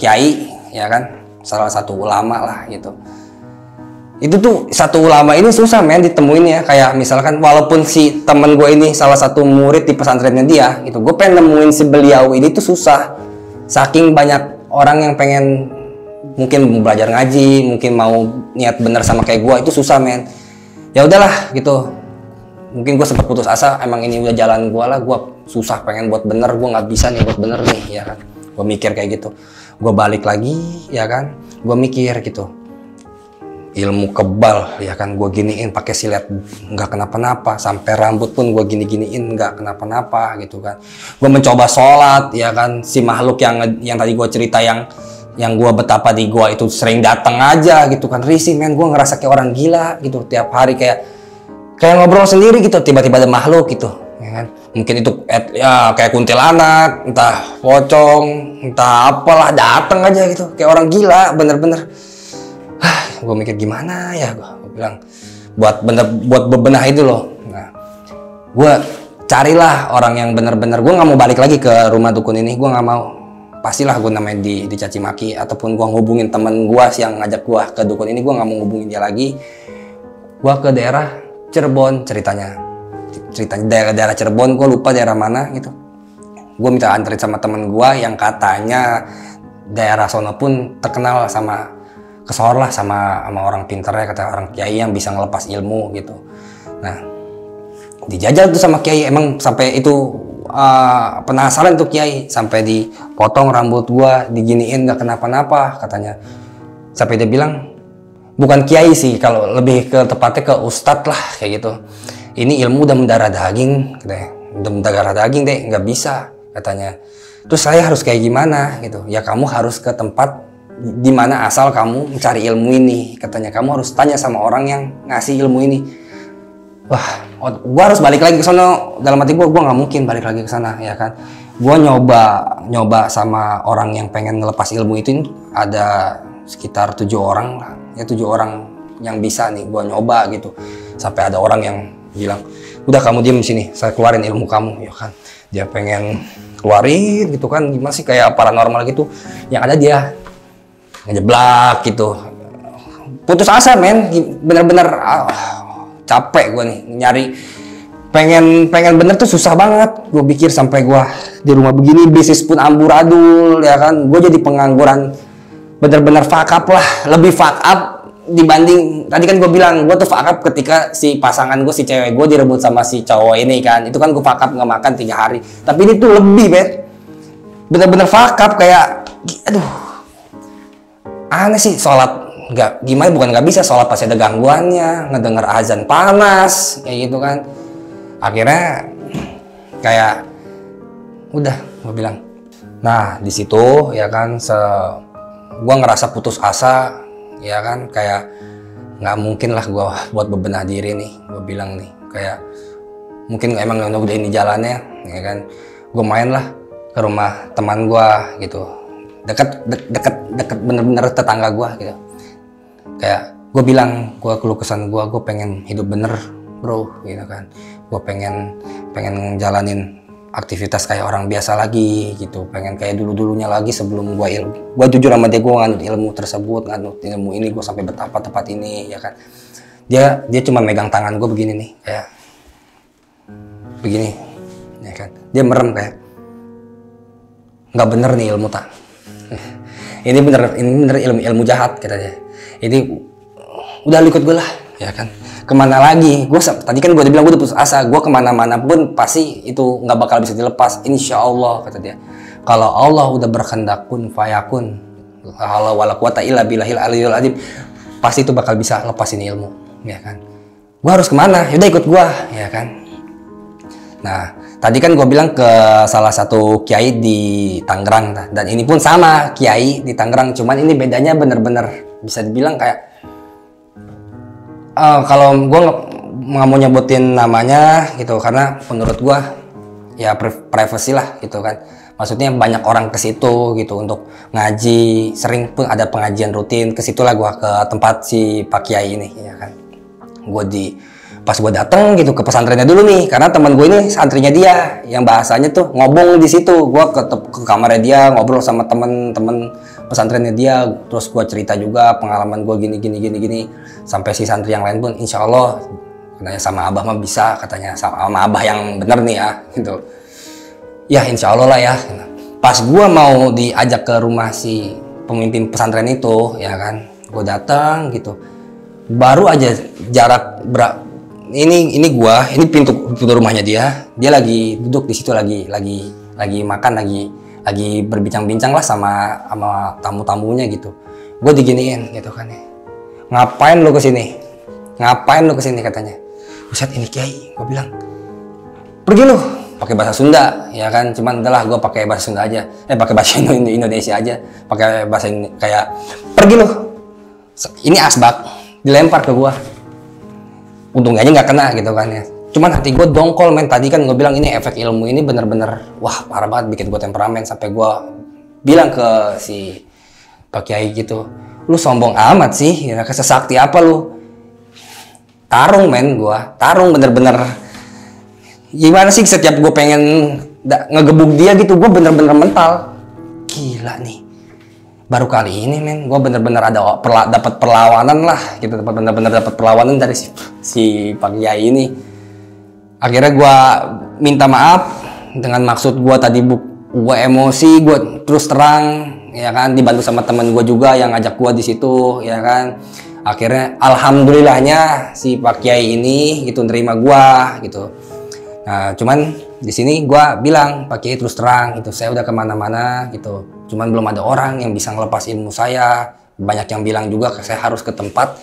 kiai, ya kan, salah satu ulama lah gitu. Itu tuh satu ulama ini susah men ditemuin ya. Kayak misalkan walaupun si temen gue ini salah satu murid di pesantrennya dia gitu, gue pengen nemuin si beliau ini tuh susah. Saking banyak orang yang pengen mungkin belajar ngaji, mungkin mau niat bener sama kayak gue, itu susah men. Ya udahlah gitu, mungkin gue sempat putus asa, emang ini udah jalan gue lah, gue susah pengen buat bener, gue nggak bisa nih buat bener nih, ya kan. Gue mikir kayak gitu, gue balik lagi, ya kan, gue mikir gitu, ilmu kebal, ya kan, gue giniin pakai silet nggak kenapa-napa, sampai rambut pun gue gini-giniin nggak kenapa-napa gitu kan. Gue mencoba sholat, ya kan, si makhluk yang tadi gue cerita, yang gue betapa di gue itu sering datang aja gitu kan, risih men. Gue ngerasa kayak orang gila gitu, tiap hari kayak ngobrol sendiri gitu, tiba-tiba ada makhluk gitu, ya kan. Mungkin itu ya kayak kuntilanak, entah pocong, entah apalah, datang aja gitu kayak orang gila, bener-bener. Gue mikir gimana ya, gue bilang buat bebenah itu loh. Nah, gue carilah orang yang bener-bener, gue nggak mau balik lagi ke rumah dukun ini, gue nggak mau. Pastilah gue namanya dicaci maki, ataupun gue ngubungin temen gue yang ngajak gue ke dukun ini, gue nggak mau ngubungin dia lagi. Gue ke daerah Cirebon, ceritanya daerah Cirebon, gue lupa daerah mana gitu. Gue minta anterin sama temen gue yang katanya daerah sono pun terkenal sama kesor lah sama orang pinternya, kata orang kiai yang bisa ngelepas ilmu gitu. Nah, dijajal tuh sama kiai, emang sampai itu penasaran tuh kiai, sampai dipotong rambut gua, diginiin nggak kenapa-napa katanya. Sampai dia bilang, bukan kiai sih, kalau lebih ke tepatnya ke ustadz lah kayak gitu. Ini ilmu udah mendarah daging, katanya. Udah mendarah daging deh, nggak bisa katanya. Terus saya harus kayak gimana gitu? Ya kamu harus ke tempat di mana asal kamu mencari ilmu ini, katanya. Kamu harus tanya sama orang yang ngasih ilmu ini. wah, gue harus balik lagi ke sana. Dalam hati gue nggak mungkin balik lagi ke sana, ya kan. Gue nyoba sama orang yang pengen ngelepas ilmu itu, ada sekitar 7 orang lah, ya 7 orang yang bisa nih gue nyoba gitu. Sampai ada orang yang bilang, udah kamu diem di sini, saya keluarin ilmu kamu, ya kan. Dia pengen keluarin gitu kan, gimana sih kayak paranormal gitu. Yang ada dia ngejeblak gitu. Putus asa men, bener-bener capek gue nih nyari, pengen bener tuh susah banget. Gue pikir sampai gue di rumah begini, bisnis pun amburadul, ya kan. Gue jadi pengangguran, bener-bener fuck up lah, lebih fuck up dibanding tadi kan gue bilang gue tuh fuck up ketika si pasangan gue, si cewek gue direbut sama si cowok ini kan. Itu kan gue fuck up nggak makan 3 hari, tapi ini tuh lebih bener-bener fuck up, kayak aduh aneh sih. Sholat nggak gimana, bukan nggak bisa sholat pasti ada gangguannya, ngedenger azan panas kayak gitu kan. Akhirnya kayak udah gue bilang, nah di situ ya kan gue ngerasa putus asa, ya kan, kayak nggak mungkin lah gue buat bebenah diri nih. Gue bilang nih kayak mungkin emang udah ini jalannya, ya kan. Gue main lah ke rumah teman gue gitu, deket bener-bener tetangga gue gitu. Kayak gue bilang, gue keluh kesan gue pengen hidup bener bro, gitu kan. Gue pengen jalanin aktivitas kayak orang biasa lagi gitu, pengen kayak dulunya lagi sebelum gue jujur sama dia. Gue nganut ilmu tersebut, nganut ilmu ini, gue sampai betapa tepat ini, ya kan. Dia cuma megang tangan gue begini nih, kayak begini, ya kan. Dia merem kayak nggak bener nih ilmu tak. ini bener ilmu jahat katanya. Ini udah ikut gue lah, ya kan. Kemana lagi? Gue tadi kan gue bilang gue udah putus asa. Gue kemana-mana pun pasti itu nggak bakal bisa dilepas. Insya Allah kata dia. Kalau Allah udah berkehendak kun fayakun, Allah wala quwata illa billahil aliyul azim, pasti itu bakal bisa lepasin ilmu, ya kan. Gue harus kemana? Yaudah ikut gue, ya kan. Nah tadi kan gue bilang ke salah satu kiai di Tangerang, dan ini pun sama kiai di Tangerang, cuman ini bedanya bener-bener bisa dibilang kayak kalau gue nggak mau nyebutin namanya gitu, karena menurut gue ya privacy lah gitu kan. Maksudnya banyak orang ke situ gitu untuk ngaji, sering pun ada pengajian rutin ke situ lah. Gue ke tempat si Pak Kiai ini, ya kan. Pas gue dateng gitu ke pesantrennya dulu nih, karena teman gue ini santrinya dia, yang bahasanya tuh ngobong di situ. Gue ke kamarnya dia, ngobrol sama temen-temen pesantrennya dia, terus gue cerita juga pengalaman gue gini, sampai si santri yang lain pun insya Allah katanya sama abah mah bisa, katanya sama abah yang bener nih ya gitu. Ya insya Allah lah ya. Pas gue mau diajak ke rumah si pemimpin pesantren itu, ya kan, gue datang gitu, baru aja jarak ini pintu rumahnya dia lagi duduk di situ, lagi makan, lagi berbincang-bincang lah sama tamu-tamunya gitu. Gue diginiin gitu kan ya. Ngapain lu kesini katanya. Buset ini kiai, gue bilang. Pergi lu, pakai bahasa Sunda, ya kan. Cuman udahlah gue pakai bahasa Sunda aja. Pakai bahasa Indonesia aja. Pakai bahasa ini kayak pergi lu. Ini asbak dilempar ke gue. Untungnya aja nggak kena gitu kan ya. Cuman hati gue dongkol men. Tadi kan gue bilang ini efek ilmu ini bener-bener wah parah banget, bikin gue temperamen. Sampai gue bilang ke si Pak Kiai gitu, lu sombong amat sih, ya, kesesakti apa lu? Tarung men, gue tarung bener-bener. Gimana sih setiap gue pengen ngegebuk dia gitu, gue bener-bener mental. Gila nih, baru kali ini men gue bener-bener dapat perlawanan lah gitu, bener-bener dapat perlawanan dari si Pak Kiai ini. Akhirnya gue minta maaf dengan maksud gue tadi gue emosi, gue terus terang, ya kan, dibantu sama temen gue juga yang ngajak gue di situ, ya kan. Akhirnya alhamdulillahnya si Pak Kiai ini gitu nerima gue gitu. Nah cuman di sini gue bilang Pak Kiai terus terang itu saya udah kemana-mana gitu, cuman belum ada orang yang bisa ngelepas ilmu saya. Banyak yang bilang juga saya harus ke tempat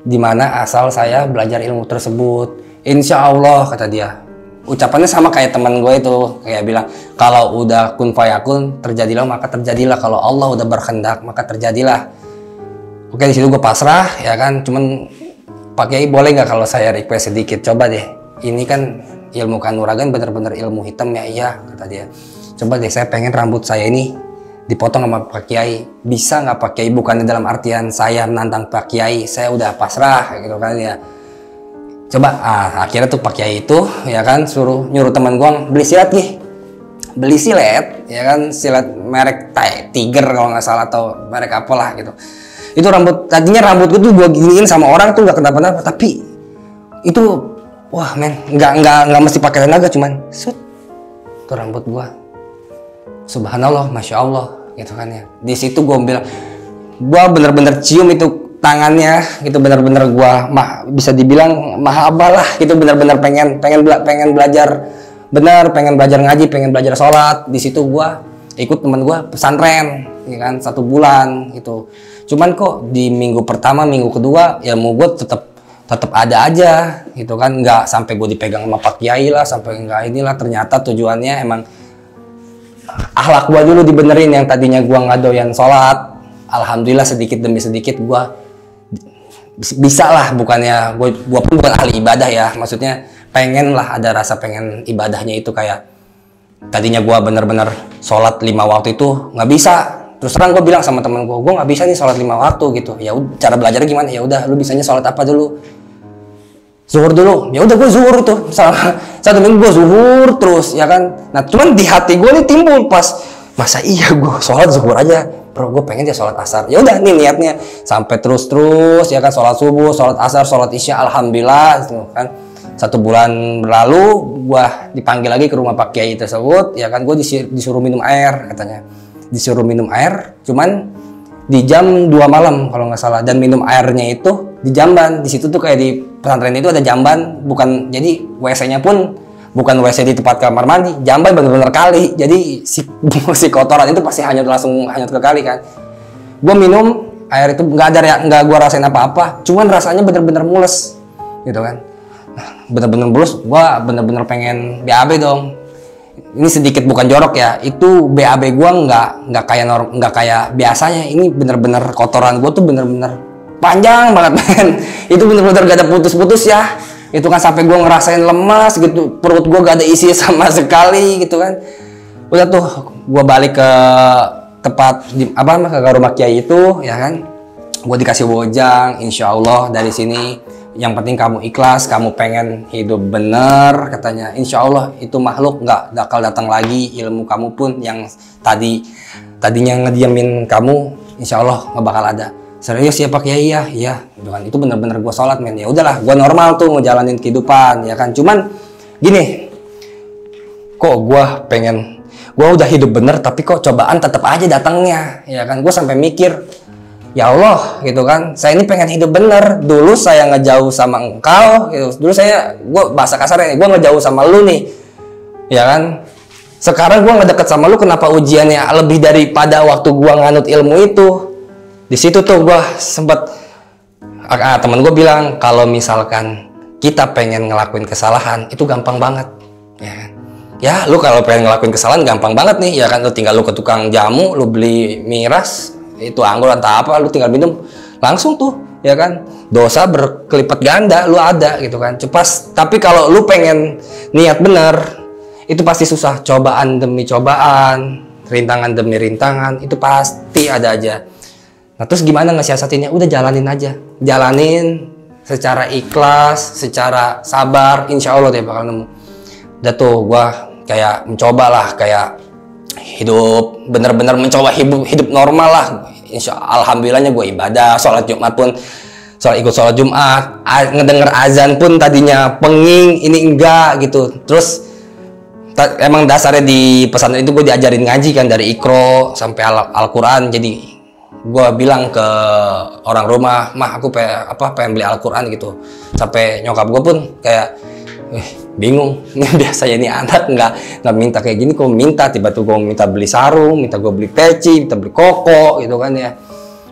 dimana asal saya belajar ilmu tersebut. Insya Allah kata dia, ucapannya sama kayak teman gue itu, kayak bilang kalau udah kun fayakun terjadilah maka terjadilah, kalau Allah udah berkehendak maka terjadilah. Oke, di situ gue pasrah, ya kan. Cuman Pak Kiai boleh nggak kalau saya request sedikit? Coba deh, ini kan ilmu kanuragan bener-bener ilmu hitam ya. Iya, kata dia. Coba deh, saya pengen rambut saya ini dipotong sama Pak Kiai. Bisa nggak Pak Kiai? Bukannya dalam artian saya nantang Pak Kiai, saya udah pasrah gitu kan ya. Coba, akhirnya tuh Pak Kiai itu ya kan nyuruh teman gua beli silet nih. Beli silet, ya kan, silet merek Tiger kalau nggak salah, atau merek apalah gitu. Itu tadinya rambut gue tuh gue giniin sama orang tuh nggak kenapa-napa, tapi itu wah men, nggak mesti pakai tenaga, cuman set tuh rambut gue, subhanallah, masya Allah gitu kan ya. Di situ gue bilang, gue bener-bener cium itu tangannya gitu, bener-bener gue bisa dibilang mahabbah lah gitu, bener-bener pengen belajar bener, pengen belajar ngaji, pengen belajar sholat. Di situ gue ikut teman gue pesantren ya kan 1 bulan gitu. Cuman kok di minggu pertama, minggu kedua ilmu gue tetap ada aja gitu kan, nggak sampai gue dipegang sama Pak Kiai lah, sampai nggak inilah. Ternyata tujuannya emang akhlak gue dulu dibenerin, yang tadinya gue nggak doyan sholat, alhamdulillah sedikit demi sedikit gue bisa lah. Bukannya gue pun bukan ahli ibadah ya, maksudnya pengen lah, ada rasa pengen ibadahnya itu. Kayak tadinya gue bener-bener sholat 5 waktu itu nggak bisa. Terus terang gue bilang sama temen gue nggak bisa nih sholat 5 waktu gitu. Ya cara belajarnya gimana? Ya udah, lu bisanya sholat apa dulu? Zuhur dulu. Ya udah, gue zuhur tuh. Satu minggu gue zuhur terus ya kan. Nah cuman di hati gue nih timbul pas, masa iya gue sholat zuhur aja, bro, gue pengen ya sholat asar. Ya udah nih niatnya sampai terus ya kan, sholat subuh, sholat asar, sholat isya, alhamdulillah gitu kan. 1 bulan berlalu, gue dipanggil lagi ke rumah Pak Kiai tersebut ya kan. Gue disuruh minum air katanya. Disuruh minum air, cuman di jam 2 malam kalau nggak salah, dan minum airnya itu di jamban. Di situ tuh kayak di pesantren itu ada jamban, bukan, jadi WC-nya pun bukan WC di tempat kamar mandi, jamban bener-bener kali. Jadi si kotoran itu pasti langsung hanyut ke kali kan. Gue minum air itu nggak gue rasain apa-apa, cuman rasanya bener-bener mules gitu kan. Nah, bener-bener mulus, gue bener-bener pengen BAB dong. Ini sedikit bukan jorok ya, itu BAB gue nggak kayak biasanya. Ini bener-bener kotoran gue tuh bener-bener panjang banget men. Itu bener-bener gak ada putus-putus ya. Itu kan sampai gue ngerasain lemas gitu, perut gue gak ada isi sama sekali gitu kan. Udah tuh gue balik ke tempat ke rumah Kiai itu ya kan. Gue dikasih wojang, insya Allah dari sini yang penting kamu ikhlas, kamu pengen hidup bener katanya. Insya Allah itu makhluk nggak bakal datang lagi. Ilmu kamu pun yang tadinya ngediamin kamu, insya Allah nggak bakal ada. Serius ya Pak Kiai? Iya itu bener-bener gue sholat men. Ya udahlah, gue normal tuh ngejalanin kehidupan ya kan. Cuman gini, kok gue udah hidup bener tapi kok cobaan tetap aja datangnya ya kan. Gue sampai mikir, ya Allah gitu kan, saya ini pengen hidup bener. Dulu saya ngejauh sama engkau gitu. Dulu gue bahasa kasarnya, gue ngejauh sama lu nih ya kan. Sekarang gue ngedeket sama lu, kenapa ujiannya lebih daripada waktu gue nganut ilmu itu? Di situ tuh gue sempet, temen gue bilang kalau misalkan kita pengen ngelakuin kesalahan itu gampang banget ya kan. Ya lu kalau pengen ngelakuin kesalahan gampang banget nih ya kan. Lu tinggal ke tukang jamu, lu beli miras, itu anggur atau apa, lu tinggal minum langsung tuh ya kan. Dosa berkelipat ganda lu ada gitu kan. Tapi kalau lu pengen niat bener, itu pasti susah. Cobaan demi cobaan, rintangan demi rintangan, itu pasti ada aja. Nah terus gimana ngesiasatinnya? Udah jalanin aja, jalanin secara ikhlas, secara sabar, insya Allah deh bakal nemu. Udah tuh gua kayak mencoba lah, kayak hidup bener-bener mencoba hidup normal lah. Alhamdulillahnya gue ibadah, sholat Jumat pun ikut sholat Jumat, ngedenger azan pun tadinya penging, ini enggak gitu. Terus emang dasarnya di pesantren itu gue diajarin ngaji kan, dari Iqra sampai Al-Quran. Jadi gue bilang ke orang rumah, mah aku pengen beli Al-Quran gitu. Sampai nyokap gue pun kayak bingung, biasanya ini anak nggak minta kayak gini, kok minta tiba-tiba gue minta beli sarung, minta gue beli peci, minta beli koko gitu kan ya.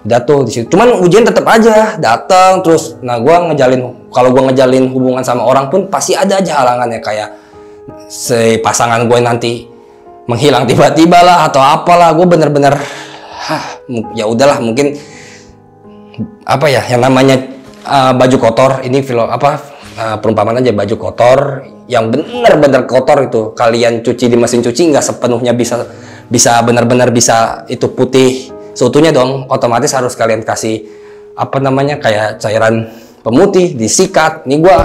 Udah tuh di situ. Cuman ujian tetap aja datang terus. Nah kalau gue ngejalin hubungan sama orang pun pasti ada aja halangannya, kayak si pasangan gue nanti menghilang tiba-tiba lah atau apalah. Gue bener-bener ya udahlah, mungkin apa ya yang namanya baju kotor ini perumpamaan aja, baju kotor yang benar-benar kotor itu kalian cuci di mesin cuci nggak sepenuhnya bisa benar-benar bisa itu putih seutuhnya dong, otomatis harus kalian kasih kayak cairan pemutih, disikat. Nih gue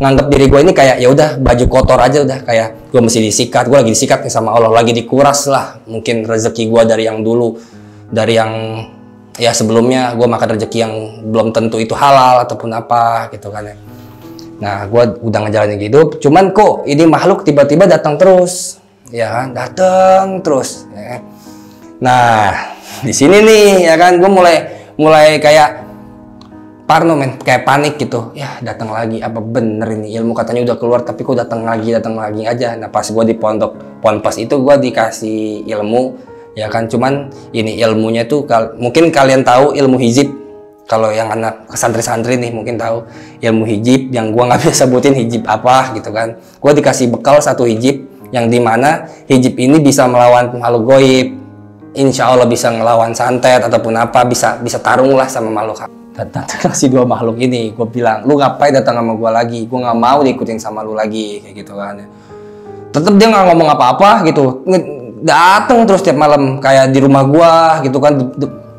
nganggap diri gue ini kayak ya udah baju kotor aja, udah kayak gue mesti disikat, gue lagi disikat nih sama Allah, lagi dikuras lah mungkin rezeki gue dari yang dulu, dari yang ya sebelumnya gue makan rezeki yang belum tentu itu halal ataupun apa gitu kan ya. Nah gue udah ngejalanin hidup, cuman kok ini makhluk tiba-tiba datang terus, ya kan, datang terus. Ya. Nah di sini nih ya kan, gue mulai kayak parno men, kayak panik gitu. Ya datang lagi, apa bener ini ilmu katanya udah keluar tapi kok datang lagi aja. Nah pas gue di ponpes itu gue dikasih ilmu, ya kan, cuman ini ilmunya tuh mungkin kalian tahu ilmu hijib. Kalau yang anak santri-santri nih mungkin tahu ilmu hijib, yang gua nggak bisa sebutin hijib apa gitu kan. Gua dikasih bekal satu hijib yang dimana hijib ini bisa melawan makhluk goib, insya Allah bisa ngelawan santet ataupun apa, bisa tarung lah sama makhluk. Datang kasih 2 makhluk ini, gue bilang lu ngapain datang sama gua lagi, gua nggak mau diikutin sama lu lagi kayak gitu kan. Tetep dia nggak ngomong apa-apa gitu, datang terus tiap malam kayak di rumah gua gitu kan.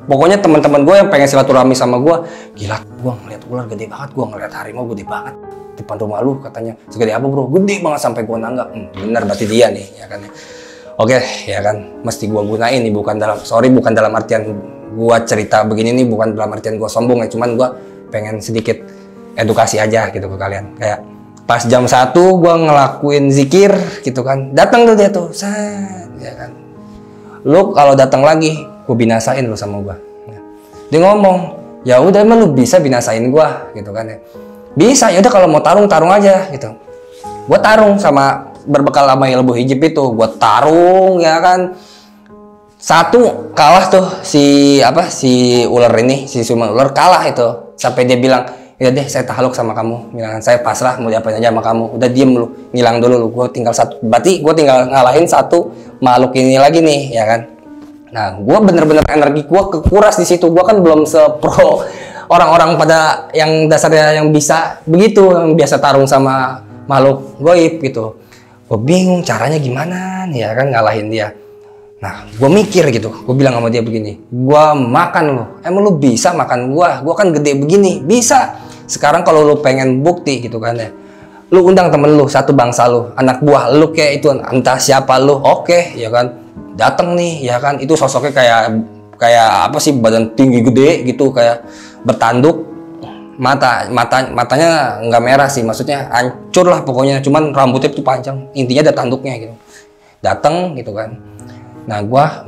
Pokoknya teman-teman gue yang pengen silaturahmi sama gue, gila, gue ngeliat ular gede banget, gue ngeliat harimau gede banget di depan rumah lu, katanya. Segede apa bro? Gede banget sampai gue nanggap. Bener berarti dia nih, ya kan. Oke, ya kan, mesti gue gunain nih, bukan dalam artian gue cerita begini nih, bukan dalam artian gue sombong ya, cuman gue pengen sedikit edukasi aja gitu ke kalian. Kayak pas jam 1 gue ngelakuin zikir gitu kan, datang tuh dia tuh, ya kan. Lu kalau datang lagi, gue binasain lu sama gue. Dia ngomong, ya udah emang lu bisa binasain gue gitu kan ya. Bisa, ya udah kalau mau tarung aja gitu. Gue tarung sama berbekal sama ilmu hijib itu, gue tarung ya kan. Satu kalah tuh si ular ini, si siluman ular kalah itu. Sampai dia bilang, ya deh saya takluk sama kamu, bilang saya pasrah mau diapain aja sama kamu. Udah diem lu, ngilang dulu lu. Gue tinggal satu, berarti gue tinggal ngalahin satu makhluk ini lagi nih ya kan. Nah, gue bener-bener energi gue kekuras di situ. Gue kan belum sepro orang-orang pada yang dasarnya yang bisa begitu, yang biasa tarung sama makhluk goib gitu. Gue bingung caranya gimana nih ya kan ngalahin dia. Nah, gue mikir gitu. Gue bilang sama dia begini, gue makan lu. Emang lu bisa makan gue? Gue kan gede begini. Bisa. Sekarang kalau lu pengen bukti gitu kan ya, lu undang temen lu, satu bangsa lu, anak buah lu kayak itu, entah siapa lu, oke, ya kan. Datang nih ya kan, itu sosoknya kayak apa sih, badan tinggi gede gitu, kayak bertanduk, matanya nggak merah sih, maksudnya hancur lah pokoknya, cuman rambutnya tuh panjang, intinya ada tanduknya gitu. Datang gitu kan. Nah gua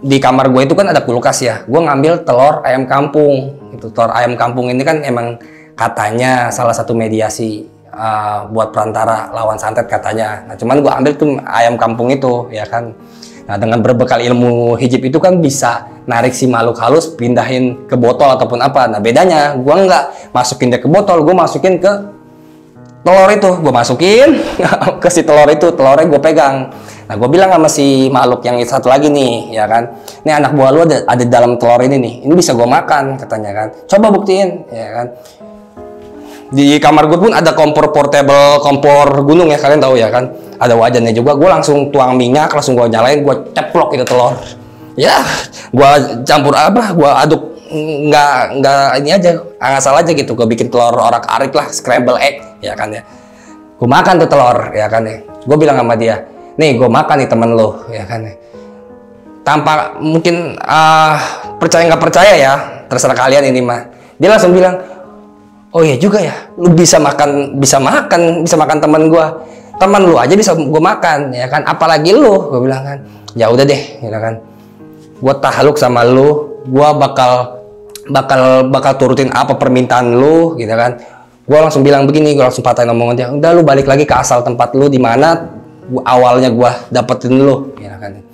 di kamar gue itu kan ada kulkas ya, gue ngambil telur ayam kampung. Itu telur ayam kampung ini kan emang katanya salah satu mediasi buat perantara lawan santet katanya. Nah cuman gue ambil tuh ayam kampung itu ya kan. Nah dengan berbekal ilmu hijib itu kan bisa narik si makhluk halus pindahin ke botol ataupun apa. Nah bedanya gue nggak masukin dia ke botol, gue masukin ke telur itu. Gue masukin ke si telur itu, telurnya gue pegang. Nah gue bilang sama si makhluk yang satu lagi nih ya kan, ini anak buah lu ada dalam telur ini nih, ini bisa gue makan katanya kan. Coba buktiin ya kan. Di kamar gue pun ada kompor portable, kompor gunung ya, kalian tahu ya kan, ada wajannya juga. Gue langsung tuang minyak, langsung gue nyalain, gue ceplok itu telur ya, gue campur gue aduk, nggak ini aja, ngasal aja gitu. Gue bikin telur orak-arik lah, scramble egg ya kan ya. Gue makan tuh telur ya kan ya. Gue bilang sama dia, nih gue makan nih temen lo ya kan ya. Tanpa mungkin percaya nggak percaya ya, terserah kalian ini mah. Dia langsung bilang, oh iya juga ya, lu bisa makan teman gua, teman lu aja bisa gua makan ya kan, apalagi lu. Gua bilang kan, ya udah deh ya kan, gua tahluk sama lu, gua bakal turutin apa permintaan lu gitu kan. Gua langsung bilang begini, gua langsung patahin omongan dia, udah lu balik lagi ke asal tempat lu di mana awalnya gua dapetin lu ya kan.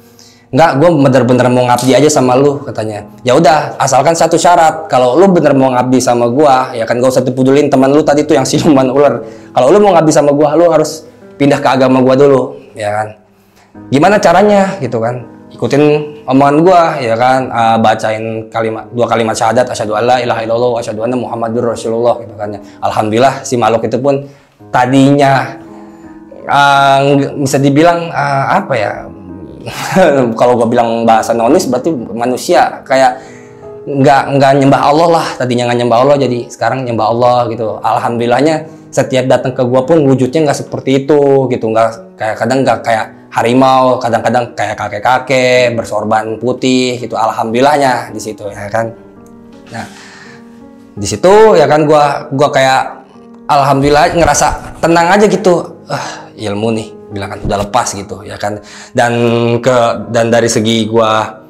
Enggak, gue bener-bener mau ngabdi aja sama lu katanya. Ya udah, asalkan satu syarat, kalau lu bener mau ngabdi sama gue, ya kan gak usah dipedulin teman lu tadi tuh yang siluman ular. Kalau lu mau ngabdi sama gue, lu harus pindah ke agama gue dulu, ya kan. Gimana caranya gitu kan? ikutin omongan gua ya kan, bacain dua kalimat syahadat, asyhadu alla ilaha illallah wa asyhadu anna muhammadur rasulullah gitu kan ya. Alhamdulillah si makhluk itu pun tadinya bisa dibilang apa ya, kalau gua bilang bahasa nonis berarti manusia, kayak nggak nyembah Allah lah, tadinya nggak nyembah Allah jadi sekarang nyembah Allah gitu. Alhamdulillahnya setiap datang ke gua pun wujudnya nggak seperti itu gitu, nggak kayak kadang nggak kayak harimau, kadang-kadang kayak kakek-kakek bersorban putih gitu. Alhamdulillahnya di situ ya kan. Nah di situ ya kan gua kayak alhamdulillah ngerasa tenang aja gitu, ilmu nih bilang kan udah lepas gitu ya kan. Dan dari segi gua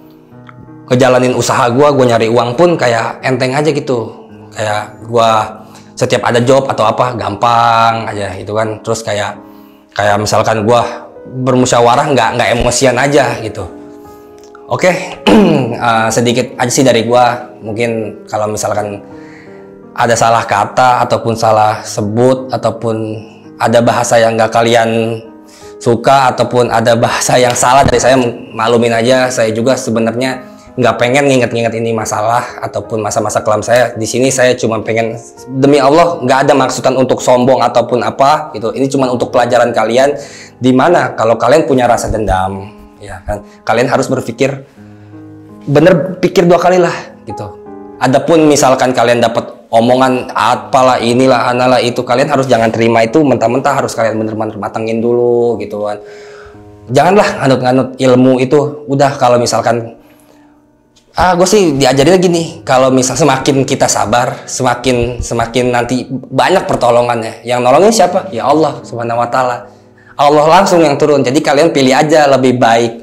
ngejalanin usaha gua nyari uang pun kayak enteng aja gitu, kayak gua setiap ada job atau apa gampang aja gitu kan. Terus kayak misalkan gua bermusyawarah nggak emosian aja gitu. Oke. Sedikit aja sih dari gua, mungkin kalau misalkan ada salah kata ataupun salah sebut ataupun ada bahasa yang nggak kalian suka ataupun ada bahasa yang salah dari saya, maklumin aja. Saya juga sebenarnya nggak pengen nginget-nginget ini masalah ataupun masa-masa kelam saya. Di sini saya cuma pengen, demi Allah nggak ada maksudan untuk sombong ataupun apa gitu. Ini cuma untuk pelajaran kalian, dimana kalau kalian punya rasa dendam ya kan, kalian harus berpikir bener, pikir 2 kali lah gitu. Adapun misalkan kalian dapat omongan apalah inilah analah itu, kalian harus jangan terima itu mentah-mentah, harus kalian bener-bener matengin dulu gitu kan. Janganlah nganut-nganut ilmu itu. Udah, kalau misalkan gue sih diajarin gini, kalau misal semakin kita sabar, semakin nanti banyak pertolongannya. Yang nolongin siapa? Ya Allah Subhanahu wa taala. Allah langsung yang turun. Jadi kalian pilih aja, lebih baik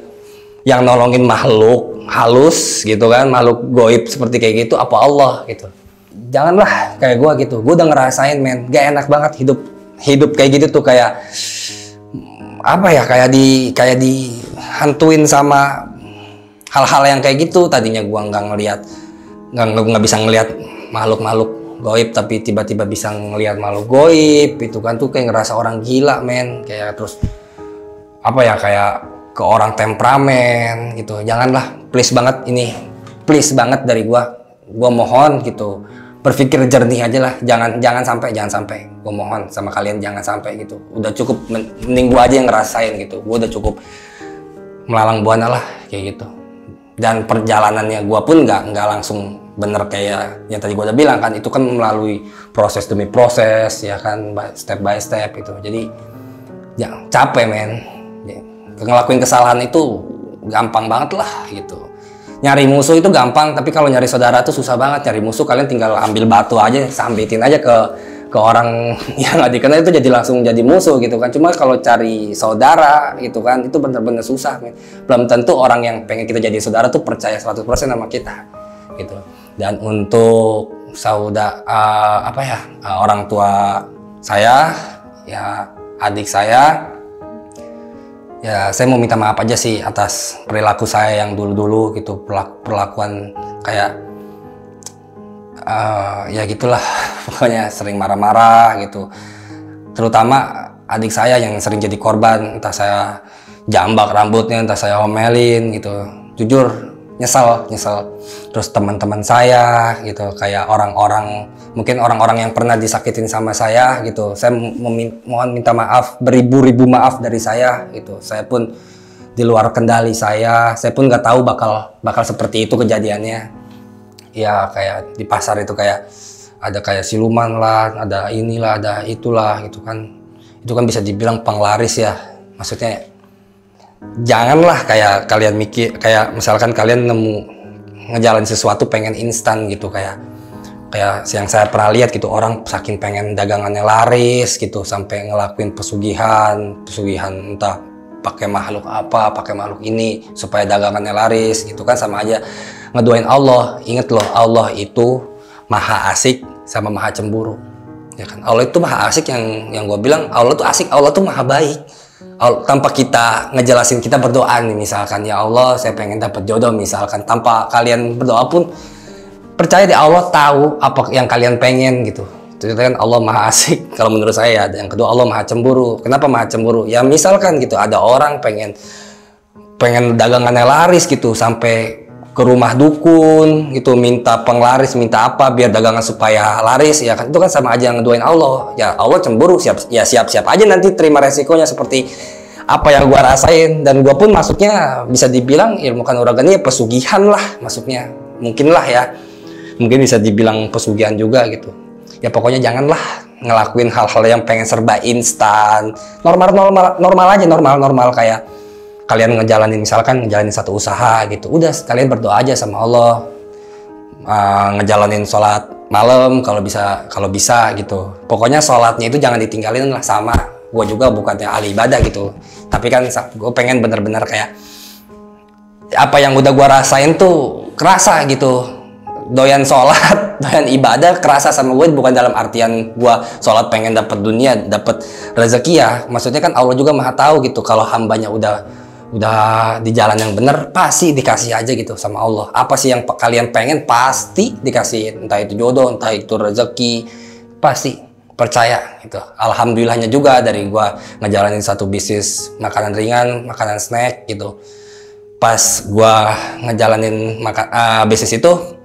yang nolongin makhluk halus gitu kan, makhluk goib seperti kayak gitu apa Allah gitu. Janganlah kayak gue gitu. Gue udah ngerasain men, gak enak banget hidup kayak gitu tuh, kayak apa ya, kayak dihantuin sama hal-hal yang kayak gitu. Tadinya gue nggak bisa ngelihat makhluk goib, tapi tiba-tiba bisa ngelihat makhluk goib itu kan, tuh kayak ngerasa orang gila men, kayak terus apa ya, kayak ke orang temperamen gitu. Janganlah, please banget ini, please banget dari gue mohon gitu, berpikir jernih aja lah, jangan sampai gue mohon sama kalian, jangan sampai gitu. Udah cukup, mending gue aja yang ngerasain gitu. Gue udah cukup melalang buana lah kayak gitu. Dan perjalanannya gue pun nggak langsung bener kayak yang tadi gue udah bilang kan, itu kan melalui proses demi proses ya kan, step by step itu. Jadi ya capek men, ngelakuin kesalahan itu gampang banget lah gitu. Nyari musuh itu gampang, tapi kalau nyari saudara tuh susah banget. Nyari musuh kalian tinggal ambil batu aja, sambitin aja ke orang yang nggak dikenal, itu jadi langsung jadi musuh gitu kan. Cuma kalau cari saudara gitu kan, itu bener-bener susah men. Belum tentu orang yang pengen kita jadi saudara tuh percaya 100% sama kita gitu. Dan untuk orang tua saya ya, adik saya ya, saya mau minta maaf aja sih atas perilaku saya yang dulu-dulu gitu, perlakuan kayak ya gitulah pokoknya, sering marah-marah gitu. Terutama adik saya yang sering jadi korban, entah saya jambak rambutnya, entah saya omelin gitu. Jujur nyesel. Terus teman-teman saya gitu, kayak mungkin orang-orang yang pernah disakitin sama saya gitu, saya mohon minta maaf, beribu-ribu maaf dari saya gitu. Saya pun di luar kendali saya pun nggak tahu bakal seperti itu kejadiannya. Ya kayak di pasar itu kayak ada kayak siluman lah, ada inilah, ada itulah gitu kan. Itu kan bisa dibilang penglaris ya. Maksudnya janganlah kayak kalian mikir, kayak misalkan kalian ngejalan sesuatu pengen instan gitu, kayak yang saya pernah lihat gitu, orang saking pengen dagangannya laris gitu sampai ngelakuin pesugihan entah pakai makhluk apa, pakai makhluk ini supaya dagangannya laris gitu kan. Sama aja ngedoain Allah. Ingat loh, Allah itu maha asik sama maha cemburu ya kan. Allah itu maha asik, yang gue bilang Allah tuh asik, Allah tuh maha baik. Tanpa kita ngejelasin, kita berdoa nih misalkan, ya Allah saya pengen dapat jodoh misalkan, tanpa kalian berdoa pun percaya deh Allah tahu apa yang kalian pengen gitu. Itu kan Allah maha asik kalau menurut saya ya. Yang kedua, Allah maha cemburu. Kenapa maha cemburu? Ya misalkan gitu ada orang pengen pengen dagangannya laris gitu, sampai ke rumah dukun gitu, minta penglaris, minta apa biar dagangan supaya laris, ya kan itu kan sama aja ngedoain Allah. Ya Allah cemburu, siap-siap aja nanti terima resikonya seperti apa yang gua rasain. Dan gua pun masuknya bisa dibilang ilmu kanuragan ya pesugihan lah, maksudnya mungkin lah ya, mungkin bisa dibilang pesugihan juga gitu. Ya pokoknya janganlah ngelakuin hal-hal yang pengen serba instan, normal aja, normal kayak kalian ngejalanin satu usaha gitu, udah kalian berdoa aja sama Allah, ngejalanin sholat malam kalau bisa gitu. Pokoknya sholatnya itu jangan ditinggalin lah. Sama gue juga bukannya ahli ibadah gitu, tapi kan gue pengen bener-bener kayak apa yang udah gue rasain tuh kerasa gitu. Doyan sholat, doyan ibadah kerasa sama gue, bukan dalam artian gue sholat pengen dapat dunia, dapat rezeki ya. Maksudnya kan Allah juga maha tahu gitu, kalau hambanya udah di jalan yang bener pasti dikasih aja gitu sama Allah. Apa sih yang kalian pengen pasti dikasih, entah itu jodoh, entah itu rezeki, pasti percaya gitu. Alhamdulillahnya juga dari gua ngejalanin satu bisnis makanan ringan, makanan snack gitu. Pas gua ngejalanin bisnis itu,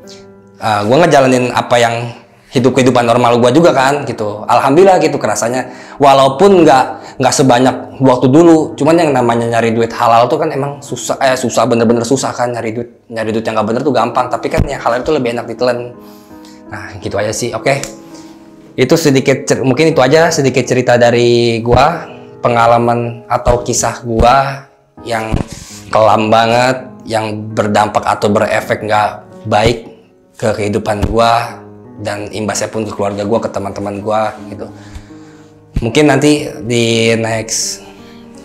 gua ngejalanin apa yang kehidupan normal gua juga kan gitu. Alhamdulillah gitu kerasanya, walaupun nggak sebanyak waktu dulu. Cuman yang namanya nyari duit halal tuh kan emang susah, bener-bener susah kan. Nyari duit yang nggak bener tuh gampang, tapi kan yang halal itu lebih enak ditelan. Nah gitu aja sih. Oke, itu mungkin itu aja sedikit cerita dari gua, pengalaman atau kisah gua yang kelam banget, yang berdampak atau berefek nggak baik ke kehidupan gua, dan imbasnya pun ke keluarga gue, ke teman-teman gue gitu. Mungkin nanti di next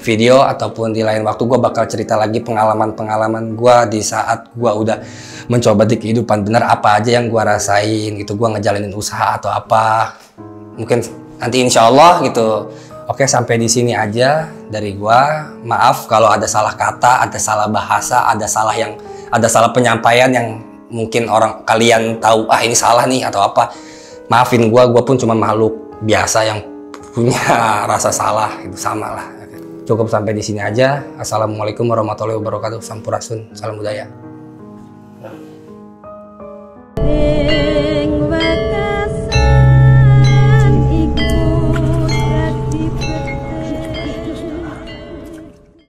video ataupun di lain waktu gue bakal cerita lagi pengalaman gue di saat gue udah mencoba di kehidupan bener, apa aja yang gue rasain gitu, gue ngejalanin usaha atau apa. Mungkin nanti insya Allah gitu. Oke, sampai di sini aja dari gue. Maaf kalau ada salah kata, ada salah bahasa, ada salah penyampaian yang mungkin kalian tahu ini salah nih atau apa. Maafin gue pun cuma makhluk biasa yang punya rasa salah, itu sama lah. Cukup sampai di sini aja. Assalamualaikum warahmatullahi wabarakatuh. Sampurasun, salam budaya.